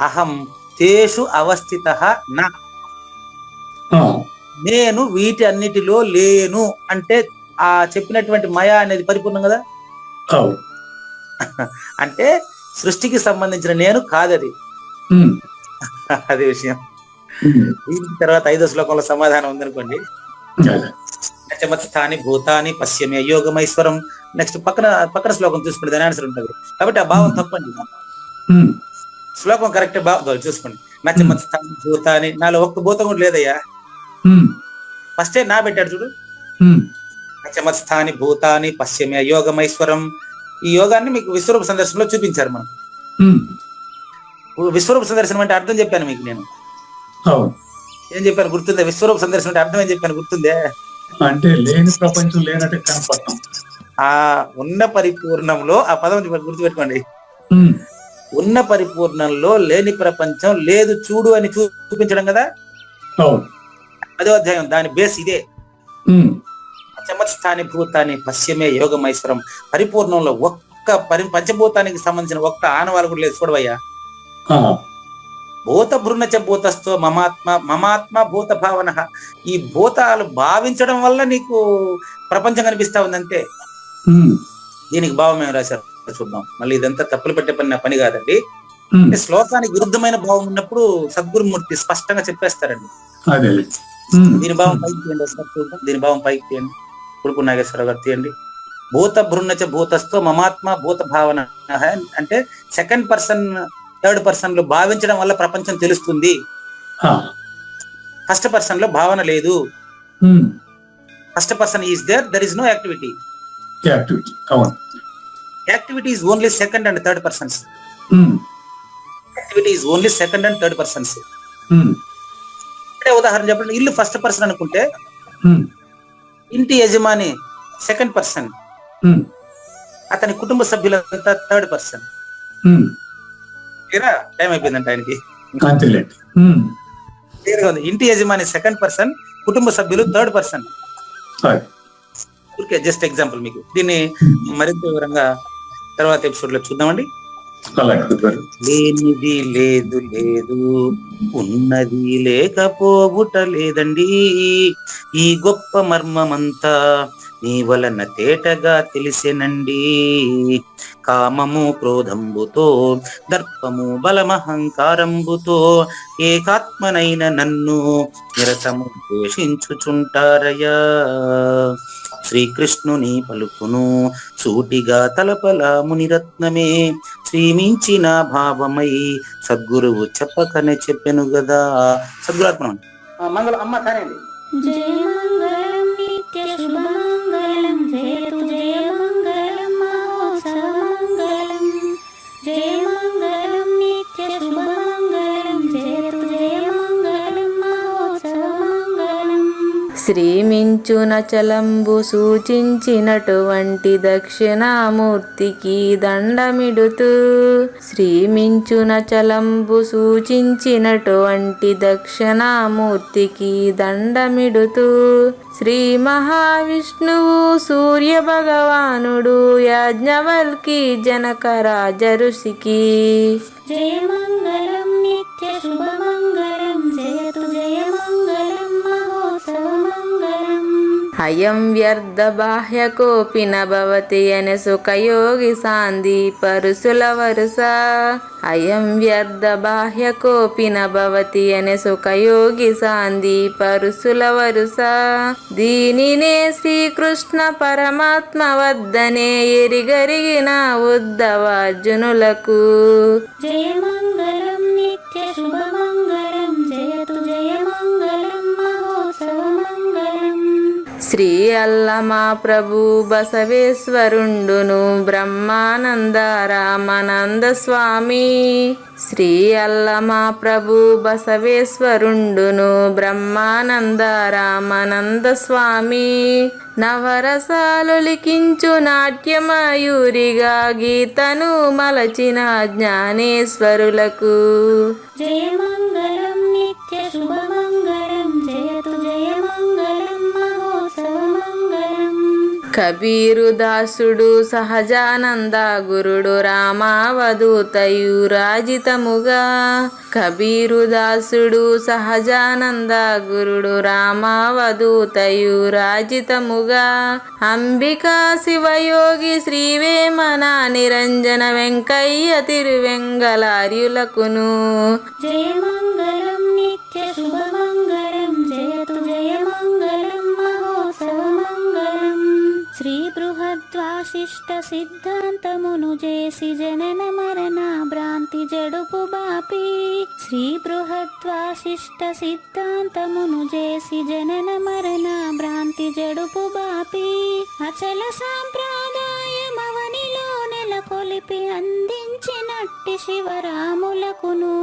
అహం తేషు అవస్థితః నా, ఆ, నేను వీటి అన్నిటిలో లేను అంటే ఆ చెప్పినటువంటి మయ అనేది పరిపూర్ణం కదా. అవును. అంటే సృష్టికి సంబంధించిన నేను కాదది. ఉమ్, అదే విషయం. ఉమ్, దీని తర్వాత 5వ శ్లోకంలో సమాధానం ఉందనుకోండి. అదే. స్థాని భూతాని పశ్యమే యోగమైశ్వరం. నెక్స్ట్ పక్కన శ్లోకం చూసుకోండి, దాని ఆన్సర్ ఉంటుంది. కాబట్టి ఆ భావం తప్పండి. ఉమ్, శ్లోకం కరెక్ట్ భావం చూసుకోండి. స్థాని భూతాని, నాలో ఒక్క భూతం కూడా లేదయ్యా. ఉమ్, ఫస్టే నా పెట్టాడు చూడు. ఉమ్, స్థాని భూతాని పశ్యమే యోగమైశ్వరం. ఈ యోగాన్ని మీకు విశ్వరూప సందర్శనలో చూపించారు మనం. ఉమ్, విశ్వరూప సందర్శనం అంటే అర్థం చెప్పాను మీకు నేను. అవును. ఏం చెప్పాను గుర్తుందా? విశ్వరూప సందర్శనం అంటే అర్థం ఏం చెప్పాను గుర్తుందే? అంటే లేని ప్రపంచం లేనట్టు కనపడతాం. ఆ ఉన్న పరిపూర్ణంలో, ఆ పదం గుర్తుపెట్టుకోండి, ఉమ్, ఉన్న పరిపూర్ణంలో లేని ప్రపంచం లేదు చూడు అని చూపించడం కదా. అవును. 10వ అధ్యాయం దాని బేస్ ఇదే. ఉమ్, పంచమస్థాని భూతాన్ని పశ్యమే యోగమైశ్వరం. పరిపూర్ణంలో ఒక్క పంచభూతానికి సంబంధించిన ఒక్క ఆనవాలు కూడా లేదు చూడవయ్యా. ఆ, భూత భృణచ భూతస్థో మమాత్మ భూత భావన. ఈ భూతాలు భావించడం వల్ల నీకు ప్రపంచం కనిపిస్తా ఉందంటే ఉమ్, దీనికి భావం ఏం రాశారు చూద్దాం. మళ్ళీ ఇదంతా తప్పులు పెట్టే పని కాదండి. ఉమ్, శ్లోకానికి విరుద్ధమైన భావం ఉన్నప్పుడు సద్గురుమూర్తి స్పష్టంగా చెప్పేస్తారండి. అదే. ఉమ్, దీని భావం పైకి తీయండి ఒకసారి చూద్దాం. దీని భావం పైకి తీయండి. కుడుపు నాగేశ్వరరావు గారు తీయండి. భూత భృణచ భూతస్థో మమాత్మ భూత భావన అంటే సెకండ్ పర్సన్ థర్డ్ పర్సన్ లో భావించడం వల్ల ప్రపంచం తెలుస్తుంది. ఆ, ఫస్ట్ పర్సన్ లో భావన లేదు. Um, first person is there, there is no activity. Activity. అవును. Activity is only second and third persons. Um, activity is only second and third persons. Um, అంటే ఉదాహరణ చెప్పండి, ఇల్లు ఫస్ట్ పర్సన్ అనుకుంటే ఉమ్, ఇంటి యజమాని సెకండ్ పర్సన్, ఉమ్, అతని కుటుంబ సభ్యులంతా థర్డ్ పర్సన్. ఉమ్, క్లియరా? టైం అయిపోయిందంట ఆయనకి. అంతేలేండి. ఉమ్, క్లియర్ గా ఉంది. ఇంటి యజమాని సెకండ్ పర్సన్, కుటుంబ సభ్యులు థర్డ్ పర్సన్. అదే. ఓకే, జస్ట్ ఎగ్జాంపుల్ మీకు. దీన్ని మరింత వివరంగా తర్వాత ఎపిసోడ్ లో చూద్దామండి. అలాగే గురుగారు. లేనిది లేదు లేదు, ఉన్నది లేకపోవుట లేదండి. ఈ గొప్ప మర్మమంతా నీ వలన తేటగా తెలిసెనండి. కామము క్రోధంబుతో, దర్పము బలమహంకారంబుతో ఏకాత్మనైన నన్ను నిరతము ద్వేషించుచుంటారయ్యా. శ్రీకృష్ణుని పలుకును సూటిగా తలపల మునిరత్నమే, శ్రీమించిన భావమై సద్గురువు చెప్పకనే చెప్పెను గదా. సద్గురాత్మ మంగళం అమ్మ కానండి. జయ మంగళం నిత్య శుభమంగళం, జయతు జయ మంగళం మహోత్సవ మంగళం. జయ మంగళం నిత్య శుభమంగళం, జయతు జయ మంగళం మహోత్సవ మంగళం. శ్రీమించున చలంబు సూచించినటువంటి దక్షిణామూర్తికి దండమిడుతూ, శ్రీమించున చలంబు సూచించినటువంటి దక్షిణామూర్తికి దండమిడుతూ, శ్రీ మహావిష్ణువు సూర్య భగవానుడు యాజ్ఞవల్కి జనక రాజఋషికి. జయ మంగళం నిత్య శుభమంగళం, జయతు జయ మంగళం అయం వ్యర్థ బాహ్య కోపి న భవతి అనే సుఖయోగి సాంది పరుసుల వరుస. అయం వ్యర్థ బాహ్య కోపి న భవతి అనే సుఖయోగి సాంది పరుసుల వరుస. దీనినే శ్రీకృష్ణ పరమాత్మ వద్దనే ఎరిగరిగిన ఉద్ధవార్జునులకు. జయమంగళం నిత్య శుభమంగళం జయతు జయమంగళం మహోత్సవమంగళం. శ్రీ అల్లమా ప్రభు బసవేశ్వరుండును బ్రహ్మానంద రామానంద స్వామి. శ్రీ అల్లమా ప్రభు బసవేశ్వరుండును బ్రహ్మానంద రామానంద స్వామి. నవరసాలు లిఖించు నాట్యమయూరిగా గీతను మలచిన జ్ఞానేశ్వరులకు. జయమంగళం నిత్య శుభమంగళం జయతు జయమంగళం మహోత్సవమంగళం. కబీరు దాసుడు సహజానంద గురుడు రామావధూతయురాజితముగా. కబీరు దాసుడు సహజానంద గురుడు రామావధూతయురాజితముగా. అంబికా శివయోగి శ్రీవేమన నిరంజన వెంకయ్య తిరువెంగళార్యులకును. జయమంగళం నిత్య శుభమంగళం జయతు జయమంగళం మహోత్సవమంగళం. శ్రీ బృహద్వాసిష్ట సిద్ధాంతమును చేసి జనన మరణ భ్రాంతి జడుపు బాపి. శ్రీ బృహద్వాసిష్ట సిద్ధాంతమును చేసి జనన మరణ భ్రాంతి జడుపు బాపి. అచల సాంప్రదాయమవనిలో నెలకొలిపి అందించినట్టి శివరాములకును.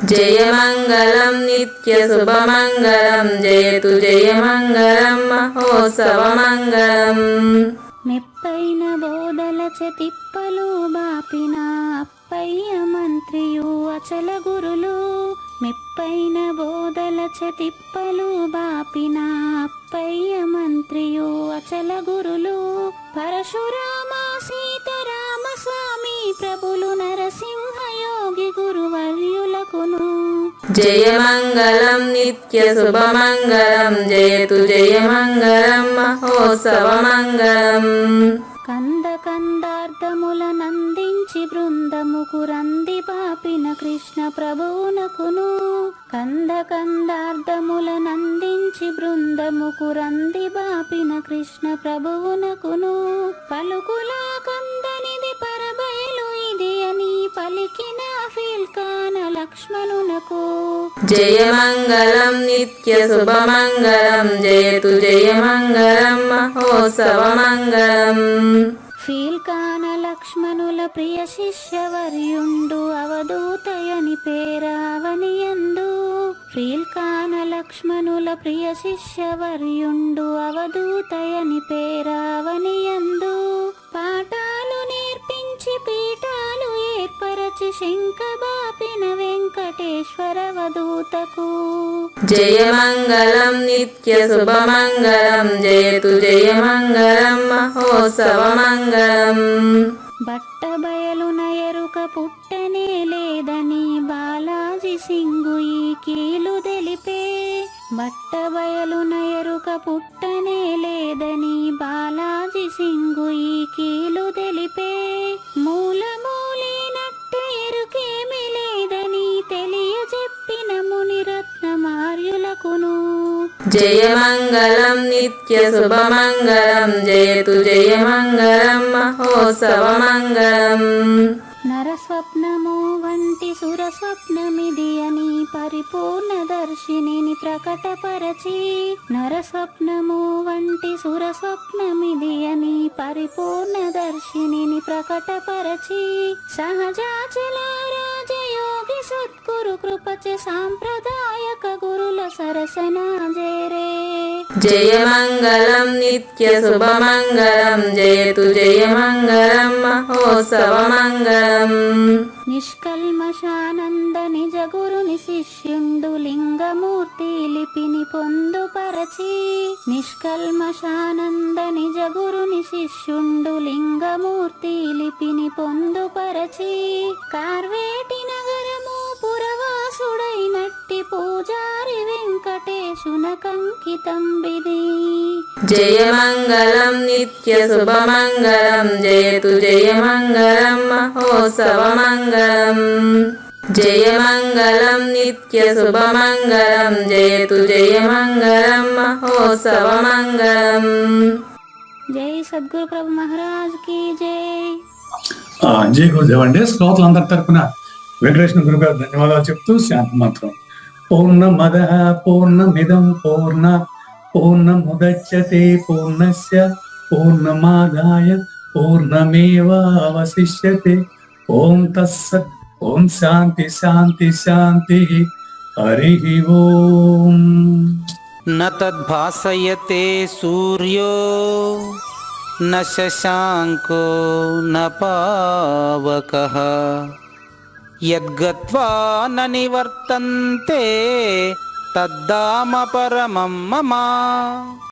జయమంగళం నిత్య శుభమంగళం జయతు జయమంగళం మహోత్సవమంగళం. మెప్పైన బోధలచ తిప్పలు బాపిన అప్పయ్య మంత్రియు అచల గురులు. మెప్పైన బోధలచ తిప్పలు బాపిన అప్పయ్య మంత్రియు అచల గురులు. పరశురామ సీతారామ స్వామి ప్రభులు నరసింహ యోగి గురువర్యులకును. జయమంగళం నిత్య శుభమంగళం జయతు జయమంగళం మహోత్సవమంగళం. కంద కందార్థముల నందించి బృందముకు రంది పాపిన కృష్ణ ప్రభువునకును. కంద కందార్థముల నందించి బృందముకు రంది బాపిన కృష్ణ ప్రభువునకును. పలుకులా కందనిది పరబయలు ఇది అని పలికిన ఫీల్కాన లక్ష్మణునకు. జయమంగళం నిత్య శుభమంగళం జయతు జయమంగళం మహోత్సవమంగళం. ఫీల్కాన లక్ష్మణుల ప్రియ శిష్యవర్యుండు అవధూతయని పేరావనియందు. ఫీల్కాన లక్ష్మణుల ప్రియ శిష్యవర్యుండు అవధూతయని పేరావనియందు. పాఠాలు నేర్పించి పీఠాలు ఏర్పరచి శంఖబాపిన వెంకటేశ్వర అవధూతకు. జయమంగళం నిత్య శుభమంగళం జయతు జయమంగళం మహోత్సవమంగళం. బట్టబయలున ఎరుక పుట్టనే లేదని బాలాజీ సింగు ఈ కీలు తెలిపే. బట్టబయలున ఎరుక పుట్టనే లేదని బాలాజీ సింగు ఈ కీలు తెలిపే. మూలమూలినట్ట ఎరుకేమి లేదని తెలియజెప్పిన మునిరత్నమార్యులకును. జయమంగళం నిత్య శుభమంగళం జయతు జయమంగళం మహోత్సవమంగళం. నరస్వప్నము వంటి సురస్వప్నమిది అని పరిపూర్ణ దర్శినిని ప్రకటపరచి. నరస్వప్నము వంటి సురస్వప్నమిది అని పరిపూర్ణ దర్శినిని ప్రకటపరచి. సహజాచల రాజయోగి సద్గురు కృపచ సాంప్రదాయక గురుల సరసన జేరే. జయమంగళం నిత్య శుభమంగళం జయతు జయమంగళం మహోత్సవమంగళం. నిష్కల్మషానంద నిజ గురుని శిష్యుండు లింగమూర్తి లిపిని పొందుపరచి. నిష్కల్మషానంద నిజ గురుని శిష్యుండు లింగమూర్తి లిపిని పొందుపరచి. కార్వేటి నగరము పురవాసుడైనట్టి పూజారి వెంకటేశునకంకితం విధి. జయమంగళం నిత్యశుభమంగళం జయతు జయమంగళం మహోత్సవమంగళం జయమంగళం నిత్యశుభమంగళం జయతు జయమంగళం మహోత్సవమంగళం. జై సద్గురు ప్రభు మహారాజ్ కి జై. జై గురుదేవ్ అండి. శ్రోతలందరి తరపున వెంకటేశ్వర గురు గారు ధన్యవాదాలు చెప్తూ శాంతి మంత్రం. పూర్ణమద పూర్ణమిదం పూర్ణముదచ్యతే పూర్ణస్య పూర్ణమాదాయ పూర్ణమేవావశిష్యతే. ఓం తత్సత్. ఓం శాంతి శాంతి శాంతి. హరి ఓం. న తద్భాసయతే సూర్యో న శశాంకో న పావకః యద్గత్వా న నివర్తంతే తద్ధామ పరమం మమ.